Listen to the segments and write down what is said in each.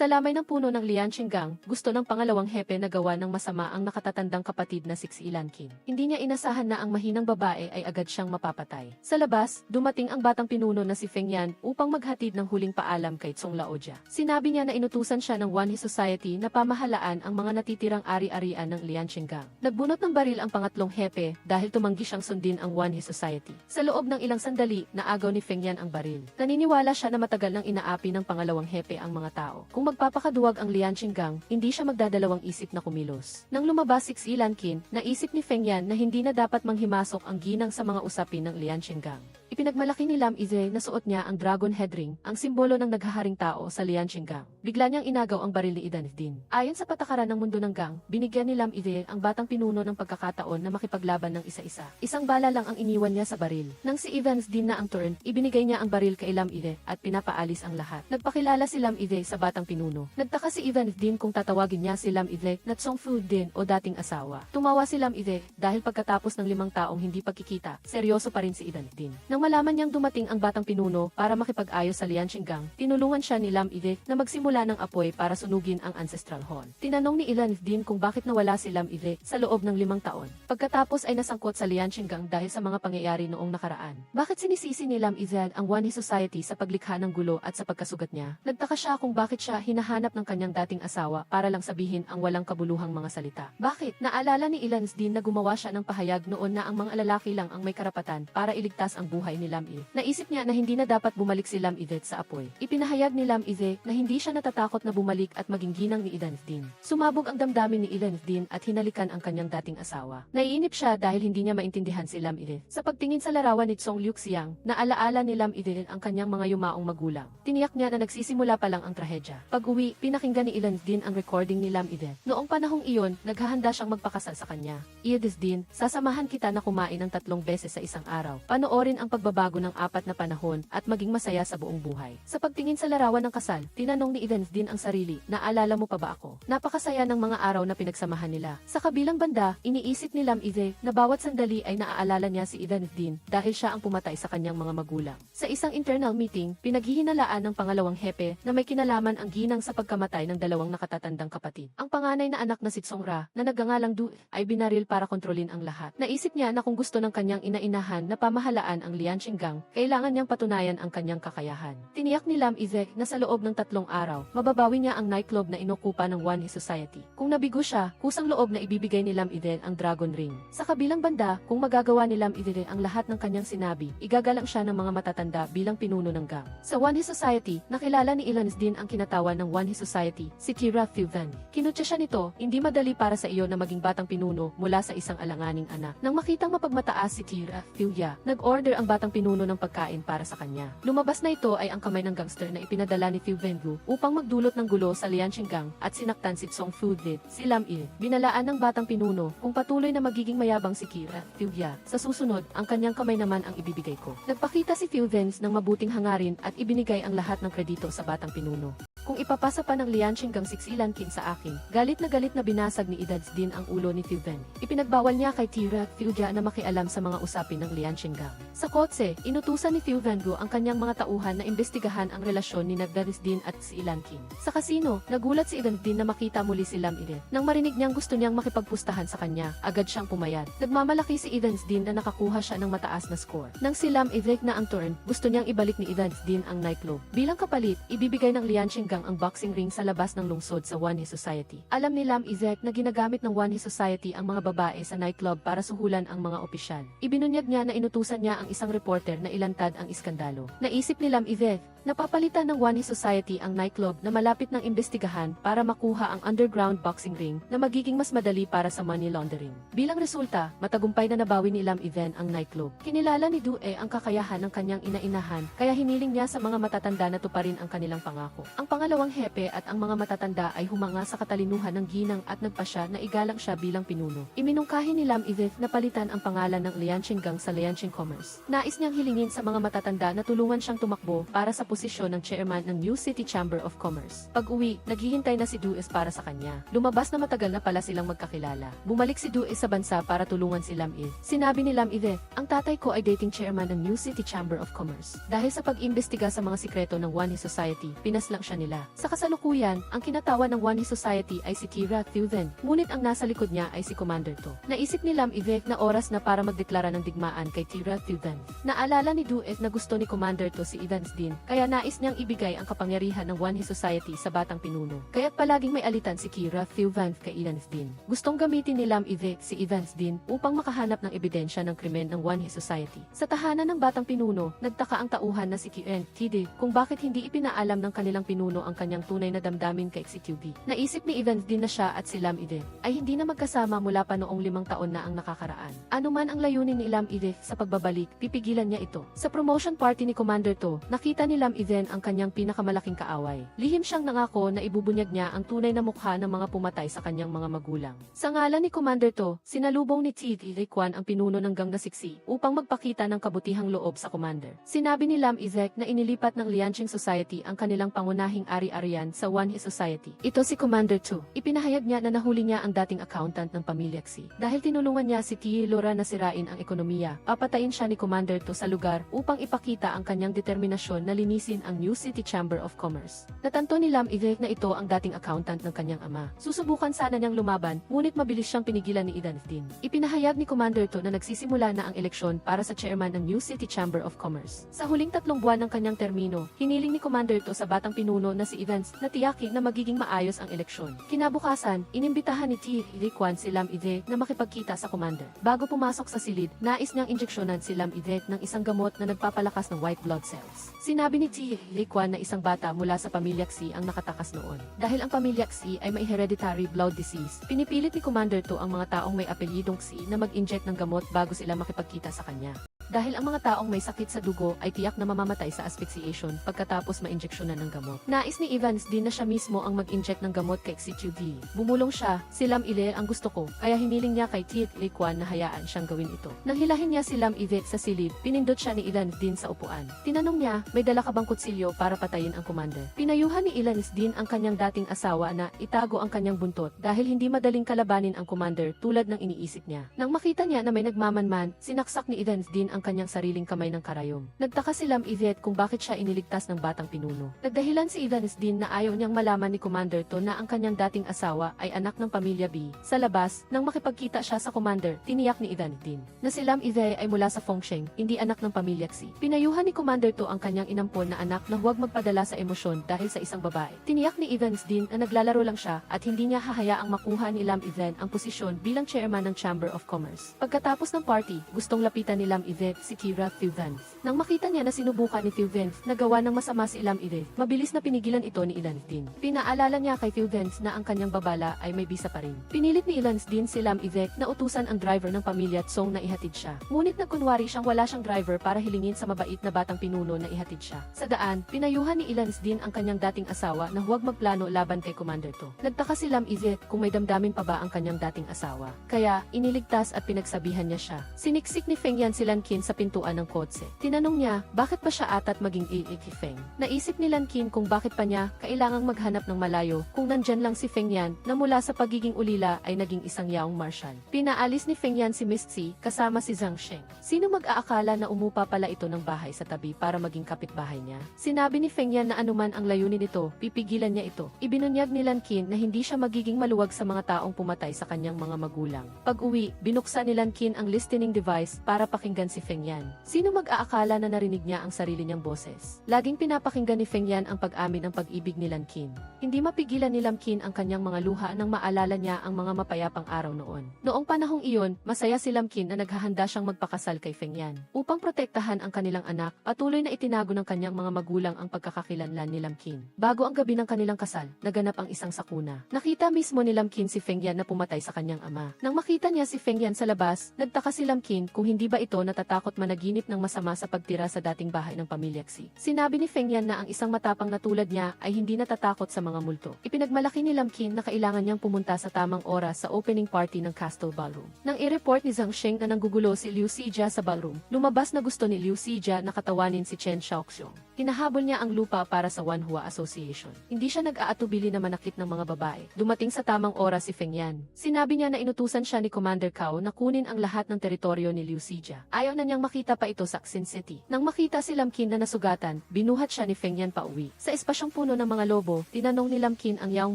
Sa lamay ng puno ng Lianqinggang, gusto ng pangalawang hepe na gawa ng masama ang nakatatandang kapatid na si Xilanqin. Hindi niya inasahan na ang mahinang babae ay agad siyang mapapatay. Sa labas, dumating ang batang pinuno na si Feng Yan upang maghatid ng huling paalam kay Tsong Laoja. Sinabi niya na inutusan siya ng Wanhee Society na pamahalaan ang mga natitirang ari-arian ng Lianqinggang. Nagbunot ng baril ang pangatlong hepe dahil tumanggi siyang sundin ang Wanhee Society. Sa loob ng ilang sandali, naagaw ni Feng Yan ang baril. Naniniwala siya na matagal nang inaapi ng pangalawang hepe ang mga tao. Kung magpapakaduwag ang Lianqinggang, hindi siya magdadalawang isip na kumilos. Nang lumabas si Xilanqin, naisip ni Feng Yan na hindi na dapat manghimasok ang ginang sa mga usapin ng Lianqinggang. Ipinagmalaki ni Lam Ize na suot niya ang dragon head ring, ang simbolo ng naghaharing tao sa Lianqinggang. Bigla niyang inagaw ang baril ni Idansdin. Ayon sa patakaran ng mundo ng gang, binigyan ni Lam Ize ang batang pinuno ng pagkakataon na makipaglaban ng isa-isa. Isang bala lang ang iniwan niya sa baril. Nang si Idansdin na ang turn, ibinigay niya ang baril kay Lam Ize at pinapaalis ang lahat. Nagpakilala si Lam Ize sa batang pinuno. Nagtaka si Idansdin kung tatawagin niya si Lam Ize na Tsong Fu din o dating asawa. Tumawa si Lam Ize dahil pagkatapos ng 5 taong hindi pagkikita, seryoso pa rin si Idansdin. Nang malaman niyang dumating ang batang pinuno para makipag-ayos sa Lianqinggang, tinulungan siya ni Lam Ize na magsimula ng apoy para sunugin ang ancestral hall. Tinanong ni Idansdin kung bakit nawala si Lam Ize sa loob ng 5 taon. Pagkatapos ay nasangkot sa Lianqinggang dahil sa mga pangyayari noong nakaraan. Bakit sinisisi ni Lam Ize ang Wanhee Society sa paglikha ng gulo at sa pagkasugat niya? Nagtaka siya kung bakit siya hinahanap ng kanyang dating asawa para lang sabihin ang walang kabuluhang mga salita. Bakit? Naalala ni Idansdin na gumawa siya ng pahayag noon na ang mga lalaki lang ang may karapatan para iligtas ang buhay ni Lam Ize. Naisip niya na hindi na dapat bumalik si Lam Ize sa apoy. Ipinahayag ni Lam Ize na hindi siya natatakot na bumalik at maging ginang ni Idansdin. Sumabog ang damdamin ni Idansdin at hinalikan ang kanyang dating asawa. Naiinip siya dahil hindi niya maintindihan si Lam Ize. Sa pagtingin sa larawan ni Tsong Liuxiang, naalaala ni Lam Ize ang kanyang mga yumaong magulang. Tiniyak niya na nagsisimula pa lang ang trahedya. Pag-uwi, pinakinggan ni Idansdin ang recording ni Lam Ize. Noong panahong iyon, naghahanda siyang magpakasal sa kanya. Idansdin, sasamahan kita na kumain ng 3 beses sa isang araw. Panoorin ang pagbabago ng 4 na panahon at maging masaya sa buong buhay. Sa pagtingin sa larawan ng kasal, tinanong ni Idansdin ang sarili, naalala mo pa ba ako? Napakasaya ng mga araw na pinagsamahan nila. Sa kabilang banda, iniisip ni Lam Ize na bawat sandali ay naaalala niya si Idansdin dahil siya ang pumatay sa kanyang mga magulang. Sa isang internal meeting, pinaghihinalaan ng pangalawang hepe na may kinalaman ang ginang sa pagkamatay ng 2 nakatatandang kapatid. Ang panganay na anak na si Tsong Ra, na nagngangalang Du, ay binaril para kontrolin ang lahat. Naisip niya na kung gusto ng kanyang inainahan na pamahalaan ang Lianqinggang, kailangan niyang patunayan ang kanyang kakayahan. Tiniyak ni Lam Ize na sa loob ng 3 araw, mababawi niya ang nightclub na inokupa ng Wanhee Society. Kung nabigo siya, kusang loob na ibibigay ni Lam Ize ang Dragon Ring. Sa kabilang banda, kung magagawa ni Lam Ize ang lahat ng kanyang sinabi, igagalang siya ng mga matatanda bilang pinuno ng gang. Sa Wanhee Society, nakilala ni Idansdin ang kinatawan ng Wanhee Society, si Tira Thuvan. Kinutya siya nito, hindi madali para sa iyo na maging batang pinuno mula sa isang alanganing anak. Nang makitang mapagmataas si Tira Thuya, nag-order ang batang pinuno ng pagkain para sa kanya. Lumabas na ito ay ang kamay ng gangster na ipinadala ni Thieu Vengu upang magdulot ng gulo sa Lianqinggang at sinaktan si Tsong Fu Dit, si Lam Ize. Binalaan ng batang pinuno kung patuloy na magiging mayabang si Kira Thuya. Sa susunod, ang kanyang kamay naman ang ibibigay ko. Nagpakita si Thieu Vengu ng mabuting hangarin at ibinigay ang lahat ng kredito sa batang pinuno. Kung ipapasa pa ng Lianqinggang si Xilanqin sa akin, galit na binasag ni Idansdin ang ulo ni Thieu Vengu. Ipinagbawal niya kay Tira Thuya na makialam sa mga usapin ng Lianqinggang. Sa kotse, inutusan ni Thieu Vengu ang kanyang mga tauhan na imbestigahan ang relasyon ni Idansdin at Xilanqin. Sa kasino, nagulat si Idansdin na makita muli si Lam Ize. Nang marinig niyang gusto niyang makipagpustahan sa kanya, agad siyang pumayat. Nagmamalaki si Idansdin na nakakuha siya ng mataas na score. Nang si Lam Ize na ang turn, gusto niyang ibalik ni Idansdin ang nightclub. Bilang kapalit, ibibigay ng Lianqinggang ang boxing ring sa labas ng lungsod sa Wanhee Society. Alam ni Lam Ize na ginagamit ng Wanhee Society ang mga babae sa nightclub para suhulan ang mga opisyal. Ibinunyag niya na inutusan niya ang isang reporter na ilantad ang iskandalo. Naisip ni Lam Ize, napapalitan ng Wanhee Society ang nightclub na malapit ng imbestigahan para makuha ang underground boxing ring na magiging mas madali para sa money laundering. Bilang resulta, matagumpay na nabawi ni Lam Ize ang nightclub. Kinilala ni Due ang kakayahan ng kanyang inainahan kaya hiniling niya sa mga matatanda na tuparin ang kanilang pangako. Ang pangalawang hepe at ang mga matatanda ay humanga sa katalinuhan ng ginang at nagpasya na igalang siya bilang pinuno. Iminungkahi ni Lam Ize na palitan ang pangalan ng Lianqinggang sa Lianqing Commerce. Nais niyang hilingin sa mga matatanda na tulungan siyang tumakbo para sa posisyon ng chairman ng New City Chamber of Commerce. Pag-uwi, naghihintay na si Dues para sa kanya. Lumabas na matagal na pala silang magkakilala. Bumalik si Dues sa bansa para tulungan si Lam Ize. Sinabi ni Lam Ize, ang tatay ko ay dating chairman ng New City Chamber of Commerce. Dahil sa pag-imbestiga sa mga sikreto ng Wanhee Society, pinaslang siya ni nila. Sa kasalukuyan, ang kinatawa ng One His Society ay si Kira Thuven, ngunit ang nasa likod niya ay si Commander To. Naisip ni Lam Ivek na oras na para magdeklara ng digmaan kay Kira Thuven. Naalala ni Duet na gusto ni Commander To si Evans din, kaya nais niyang ibigay ang kapangyarihan ng One His Society sa batang pinuno. Kaya't palaging may alitan si Kira Thuven kay Evans din. Gustong gamitin ni Lam Ivek si Evans din upang makahanap ng ebidensya ng krimen ng One His Society. Sa tahanan ng batang pinuno, nagtaka ang tauhan na si Kien Tide kung bakit hindi ipinaalam ng kanilang pinuno ang kanyang tunay na damdamin kay XQB. Naisip ni Evans din na siya at si Lam Ide ay hindi na magkasama mula pa noong 5 taon na ang nakakaraan. Ano man ang layunin ni Lam Ide sa pagbabalik, pipigilan niya ito. Sa promotion party ni Commander To, nakita ni Lam Ide ang kanyang pinakamalaking kaaway. Lihim siyang nangako na ibubunyag niya ang tunay na mukha ng mga pumatay sa kanyang mga magulang. Sa ngalan ni Commander To, sinalubong ni Tide Kwan ang pinuno ng gang na Siksi upang magpakita ng kabutihang loob sa Commander. Sinabi ni Lam Izek na inilipat ng Lianqing Society ang kanilang pangunahing ari-arian sa One His Society. Ito si Commander Tu. Ipinahayag niya na nahuli niya ang dating accountant ng pamilya Xi. Dahil tinulungan niya si Tia Lora na sirain ang ekonomiya, papatayin siya ni Commander Tu sa lugar upang ipakita ang kanyang determinasyon na linisin ang New City Chamber of Commerce. Natanto ni Lam Izek na ito ang dating accountant ng kanyang ama. Susubukan sana niyang lumaban, ngunit mabilis siyang pinigilan ni Idan din. Ipinahayag ni Commander Tu na nagsisimula na ang eleksyon para sa chairman ng New City Chamber of Commerce. Sa huling 3 buwan ng kanyang termino, hiniling ni Commander To sa batang pinuno na si Evans na tiyakin na magiging maayos ang eleksyon. Kinabukasan, inimbitahan ni T. Kwan si Lam Ide na makipagkita sa Commander. Bago pumasok sa silid, nais niyang injeksyonan si Lam Ide ng isang gamot na nagpapalakas ng white blood cells. Sinabi ni T. Kwan na isang bata mula sa pamilya Xi ang nakatakas noon. Dahil ang pamilya Xi ay may hereditary blood disease, pinipilit ni Commander To ang mga taong may apelyidong Xi na mag-inject ng gamot bago sila makipagkita sa kanya. Dahil ang mga taong may sakit sa dugo ay tiyak na mamamatay sa asphyxiation pagkatapos ma-injeksyonan ng gamot. Nais ni Evans din na siya mismo ang mag-inject ng gamot kay XQD. Bumulong siya, si Lam Ile ang gusto ko, kaya hiniling niya kay Tiet Kwan na hayaan siyang gawin ito. Nang hilahin niya si Lam Ivet sa silid, pinindot siya ni Evans din sa upuan. Tinanong niya, may dala ka bang kutsilyo para patayin ang commander? Pinayuhan ni Evans din ang kanyang dating asawa na itago ang kanyang buntot dahil hindi madaling kalabanin ang commander tulad ng iniisip niya. Nang makita niya na may nagmamanman, sinaksak ni Evans din ang kanyang sariling kamay ng karayom. Nagtaka si Lam Ivet kung bakit siya iniligtas ng batang pinuno. Nagdahilan si Evans din na ayaw niyang malaman ni Commander To na ang kanyang dating asawa ay anak ng pamilya B. Sa labas, nang makipagkita siya sa Commander, tiniyak ni Evans din na si Lam Ivet ay mula sa Fengsheng, hindi anak ng pamilya Xi. Pinayuhan ni Commander To ang kanyang inampon na anak na huwag magpadala sa emosyon dahil sa isang babae. Tiniyak ni Evans din na naglalaro lang siya at hindi niya hahayaang makuha ni Lam Ivet ang posisyon bilang chairman ng Chamber of Commerce. Pagkatapos ng party, gustong lapitan ni Lam Ivet si Kira Thuven. Nang makita niya na sinubukan ni Thuven na gawa ng masama si Lam Ivet, mabilis na pinigilan ito ni Ilan din. Pinaalala niya kay Thuven na ang kanyang babala ay may bisa pa rin. Pinilit ni Ilan din si Lam Ivet na utusan ang driver ng pamilya Tsong na ihatid siya. Ngunit nagkunwari siyang wala siyang driver para hilingin sa mabait na batang pinuno na ihatid siya. Sa daan, pinayuhan ni Ilan din ang kanyang dating asawa na huwag magplano laban kay Commander To. Nagtaka si Lam Ivet kung may damdamin pa ba ang kanyang dating asawa. Kaya, iniligtas at pinagsabihan niya siya. Siniksik ni Feng Yan si Lankin sa pintuan ng kotse. Tinanong niya, bakit pa siya atat maging kay Feng? Naisip ni Lankin kung bakit pa niya kailangang maghanap ng malayo kung nandyan lang si Feng Yan na mula sa pagiging ulila ay naging isang yaong marshal. Pinaalis ni Feng Yan si Miss Xi kasama si Zhang Sheng. Sino mag-aakala na umupa pala ito ng bahay sa tabi para maging kapitbahay niya? Sinabi ni Feng Yan na anuman ang layunin nito, pipigilan niya ito. Ibinunyag ni Lankin na hindi siya magiging maluwag sa mga taong pumatay sa kanyang mga magulang. Pag-uwi, binuksan ni Lankin ang listening device para pakinggan si Feng Yan. Sino mag-aakala na narinig niya ang sarili niyang boses? Laging pinapakinggan ni Feng Yan ang pag-amin ng pag-ibig ni Lankin. Hindi mapigilan ni Lankin ang kanyang mga luha nang maalala niya ang mga mapayapang araw noon. Noong panahong iyon, masaya si Lankin na naghahanda siyang magpakasal kay Feng Yan. Upang protektahan ang kanilang anak, patuloy na itinago ng kanyang mga magulang ang pagkakakilanlan ni Lankin. Bago ang gabi ng kanilang kasal, naganap ang isang sakuna. Nakita mismo ni Lankin si Feng Yan na pumatay sa kanyang ama. Nang makita niya si Feng Yan sa labas, nagtaka si Lankin kung hindi ba ito natatakot managinip ng masama sa pagtira sa dating bahay ng pamilya Xi. Sinabi ni Feng Yan na ang isang matapang na tulad niya ay hindi natatakot sa mga multo. Ipinagmalaki ni Lankin na kailangan niyang pumunta sa tamang oras sa opening party ng Castle Ballroom. Nang i-report ni Zhang Sheng na nanggugulo si Liu Xijia sa ballroom, lumabas na gusto ni Liu Xijia na katawanin si Chen Xiaoxiong. Hinahabol niya ang lupa para sa Wanhua Association. Hindi siya nag-aatubili na manakit ng mga babae. Dumating sa tamang oras si Feng Yan. Sinabi niya na inutusan siya ni Commander Cao na kunin ang lahat ng teritoryo ni Liu Xijia. Ayaw na niyang makita pa ito sa Xinsin City. Nang makita si Lam Qin na nasugatan, binuhat siya ni Feng Yan pauwi. Sa espasyong puno ng mga lobo, tinanong ni Lam Qin ang Young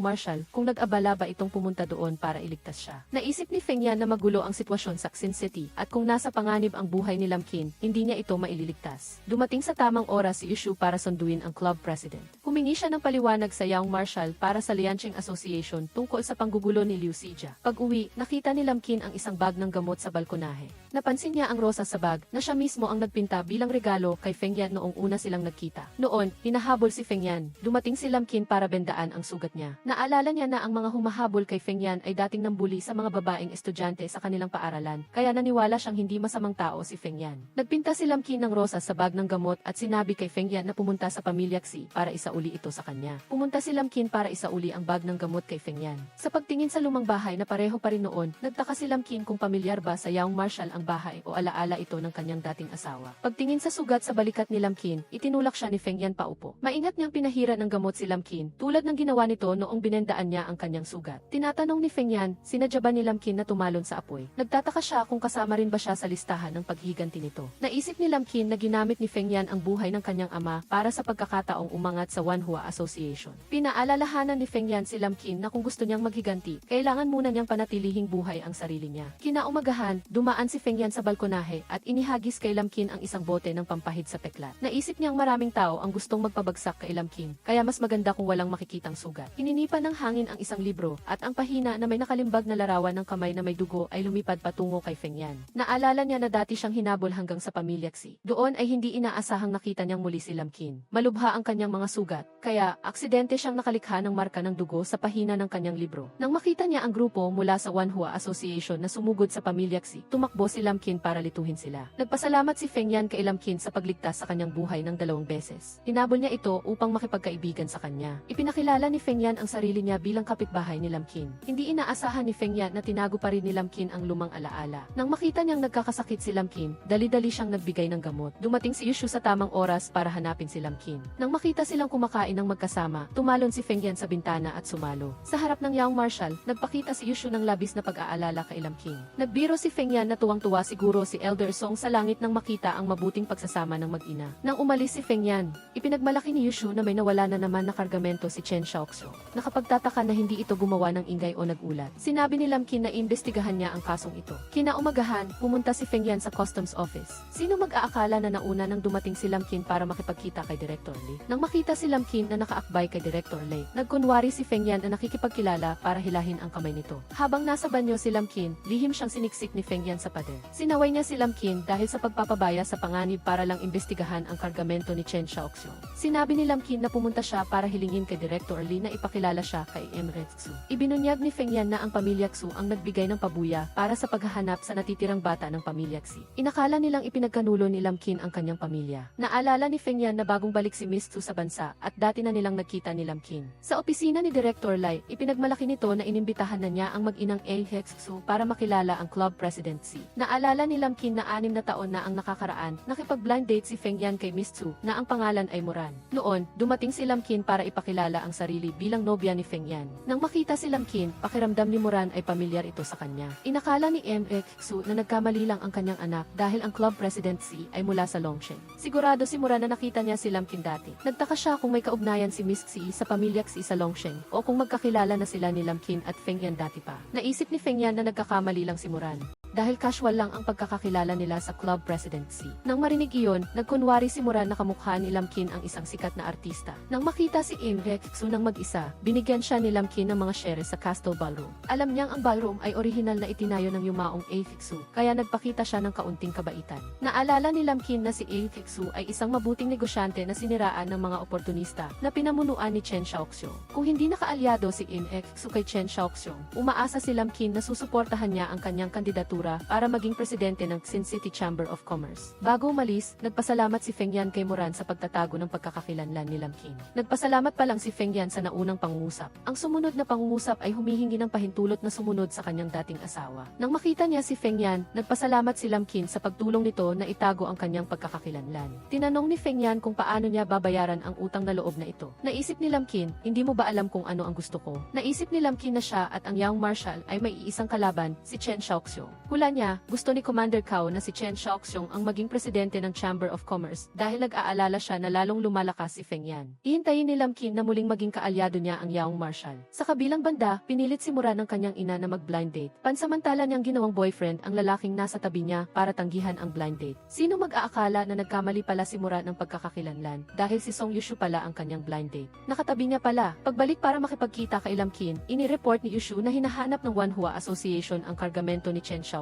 Marshal kung nag-abala ba itong pumunta doon para iligtas siya. Naisip ni Feng Yan na magulo ang sitwasyon sa Xin City at kung nasa panganib ang buhay ni Lam Qin, hindi niya ito maililigtas. Dumating sa tamang oras si Yushu para sunduin ang club president. Humingi siya ng paliwanag sa Young Marshal para sa Lianqing Association tungkol sa panggugulo ni Liu Xijia. Pag-uwi, nakita ni Lam Qin ang isang bag ng gamot sa balkonahe. Napansin niya ang rosas sa bag na siya mismo ang nagpinta bilang regalo kay Feng Yan noong una silang nagkita. Noon, hinahabol si Feng Yan. Dumating si Lam Qin para bendaan ang sugat niya. Naalala niya na ang mga humahabol kay Feng Yan ay dating nambuli sa mga babaeng estudyante sa kanilang paaralan, kaya naniwala siyang hindi masamang tao si Feng Yan. Nagpinta si Lam Qin ng rosas sa bag ng gamot at sinabi kay Feng Yan na pumunta sa pamilya Xi para isauli ito sa kanya. Pumunta si Lam Qin para isauli ang bag ng gamot kay Feng Yan. Sa pagtingin sa lumang bahay na pareho pa rin noon, nagtaka si Lam Qin kung pamilyar ba sa Young Marshal ang bahay o alaala ito ng kanyang dating asawa. Pagtingin sa sugat sa balikat ni Lam Qin, itinulak siya ni Feng Yan paupo. Maingat niyang pinahira ng gamot si Lam Qin, tulad ng ginawa nito noong binendaan niya ang kanyang sugat. Tinatanong ni Feng Yan, sinadya ba ni Lam Qin na tumalon sa apoy? Nagtataka siya kung kasama rin ba siya sa listahan ng paghiganti nito. Naisip ni Lam Qin na ginamit ni Feng Yan ang buhay ng kanyang ama para sa pagkakataong umangat sa Wanhua Association. Pinaalalahanan ni Feng Yan si Lam Qin na kung gusto niyang maghiganti, kailangan muna niyang panatilihing buhay ang sarili niya. Kinaumagahan, dumaan si Feng Yan sa balkonahe at inihagis kay Lam Qin ang isang bote ng pampahid sa peklat. Naisip niyang maraming tao ang gustong magpabagsak kay Lam Qin, kaya mas maganda kung walang makikitang sugat. Hininipan ng hangin ang isang libro at ang pahina na may nakalimbag na larawan ng kamay na may dugo ay lumipad patungo kay Feng Yan. Naalala niya na dati siyang hinabol hanggang sa pamilya Xi. Doon ay hindi inaasahang nakita niyang muli si Lam Qin. Malubha ang kanyang mga sugat, kaya aksidente siyang nakalikha ng marka ng dugo sa pahina ng kanyang libro. Nang makita niya ang grupo mula sa Wanhua Association na sumugod sa pamilya Xi, tumakbo si Lam Qin para lituhin sila. Nagpasalamat si Feng Yan kay Lam Qin sa pagligtas sa kanyang buhay ng 2 beses. Hinabol niya ito upang makipagkaibigan sa kanya. Ipinakilala ni Feng Yan ang sarili niya bilang kapitbahay ni Lam Qin. Hindi inaasahan ni Feng Yan na tinago pa rin ni Lam Qin ang lumang alaala. Nang makita niyang nagkakasakit si Lam Qin, dali-dali siyang nagbigay ng gamot. Dumating si Yushu sa tamang oras para hanapin si Lam Qin. Nang makita silang kumakain ng magkasama, tumalon si Feng Yan sa bintana at sumalo. Sa harap ng Young Marshal, nagpakita si Yushu ng labis na pag-aalala kay Lam Qin. Nagbiro si Feng Yan na tuwang-tuwa siguro si Elder Song sa langit nang makita ang mabuting pagsasama ng mag-ina. Nang umalis si Feng Yan, ipinagmalaki ni Yushu na may nawala na naman na kargamento si Chen Xiaoxiu. Nakapagtataka na hindi ito gumawa ng ingay o nagulat. Sinabi ni Lam Qin na imbestigahan niya ang kasong ito. Kinaumagahan, pumunta si Feng Yan sa customs office. Sino mag-aakala na nauna nang dumating si Lam Qin para makipagkita kay Director Lee? Nang makita si Lam Qin na nakaakbay kay Director Lee, nagkunwari si Feng Yan na nakikipagkilala para hilahin ang kamay nito. Habang nasa banyo si Lam Qin, lihim siyang siniksik ni Feng Yan sa pader. Sinaway niya si Lam Qin dahil sa pagpapabaya sa panganib para lang imbestigahan ang kargamento ni Chen Xiaoxiu. Sinabi ni Lam Qin na pumunta siya para hilingin kay Director Lee na ipakilala siya kay Emre Xu. Ibinunyag ni Feng Yan na ang pamilya Xu ang nagbigay ng pabuya para sa paghahanap sa natitirang bata ng pamilya Xi. Inakala nilang ipinagkanulo ni Lam Qin ang kanyang pamilya. Naalala ni Feng Yan na bagong balik si Miss Xu sa bansa at dati na nilang nagkita ni Lam Qin. Sa opisina ni Director Lai, ipinagmalaki nito na inimbitahan na niya ang mag-inang Xu para makilala ang club president Xi. Naalala ni Lam Qin na 6 na taon na ang nakakaraan, nakipag-blind date si Feng Yan kay Miss Xu na ang pangalan ay Moran. Noon, dumating si Lam Qin para ipakilala ang sarili bilang nobya ni Feng Yan. Nang makita si Lam Qin, pakiramdam ni Moran ay pamilyar ito sa kanya. Inakala ni Xu na nagkamali lang ang kanyang anak dahil ang club president Xi ay mula sa Longsheng. Sigurado si Moran na nakita niya si Lam Qin dati. Nagtaka siya kung may kaugnayan si Miss Xi sa pamilya Xi sa Longsheng o kung magkakilala na sila ni Lam Qin at Feng Yan dati pa. Naisip ni Feng Yan na nagkakamali lang si Moran dahil casual lang ang pagkakakilala nila sa club presidency. Nang marinig iyon, nagkunwari si Moran na kamukha ni Lam Qin ang isang sikat na artista. Nang makita si Xu ng mag-isa, binigyan siya ni Lam Qin ng mga shares sa Castle Ballroom. Alam niyang ang ballroom ay orihinal na itinayo ng yumaong Xu, kaya nagpakita siya ng kaunting kabaitan. Naalala ni Lam Qin na si Xu ay isang mabuting negosyante na siniraan ng mga oportunista na pinamunuan ni Chen Xiaoxiu. Kung hindi nakaalyado si Xu kay Chen Xiaoxiu, umaasa si Lam Qin na susuportahan niya ang kanyang kandidatura para maging presidente ng Xin City Chamber of Commerce. Bago umalis, nagpasalamat si Feng Yan kay Moran sa pagtatago ng pagkakakilanlan ni Lam Qin. Nagpasalamat pa lang si Feng Yan sa naunang pangungusap. Ang sumunod na pangungusap ay humihingi ng pahintulot na sumunod sa kanyang dating asawa. Nang makita niya si Feng Yan, nagpasalamat si Lam Qin sa pagtulong nito na itago ang kanyang pagkakakilanlan. Tinanong ni Feng Yan kung paano niya babayaran ang utang na loob na ito. Naisip ni Lam Qin, hindi mo ba alam kung ano ang gusto ko? Naisip ni Lam Qin na siya at ang Young Marshal ay may iisang kalaban, si Chen Xiaoxiu. Hula niya, gusto ni Commander Cao na si Chen Xiaoxiong ang maging presidente ng Chamber of Commerce dahil nag-aalala siya na lalong lumalakas si Feng Yan. Ihintayin ni Lam Qin na muling maging kaalyado niya ang Yaong Marshal. Sa kabilang banda, pinilit si Mura ng kanyang ina na mag-blind date. Pansamantala niyang ginawang boyfriend ang lalaking nasa tabi niya para tanggihan ang blind date. Sino mag-aakala na nagkamali pala si Mura ng pagkakakilanlan dahil si Song Yushu pala ang kanyang blind date. Nakatabi niya pala. Pagbalik para makipagkita kay Lam Qin, inireport ni Yushu na hinahanap ng Wanhua Association ang kargamento ni Chen Xiaoxiong.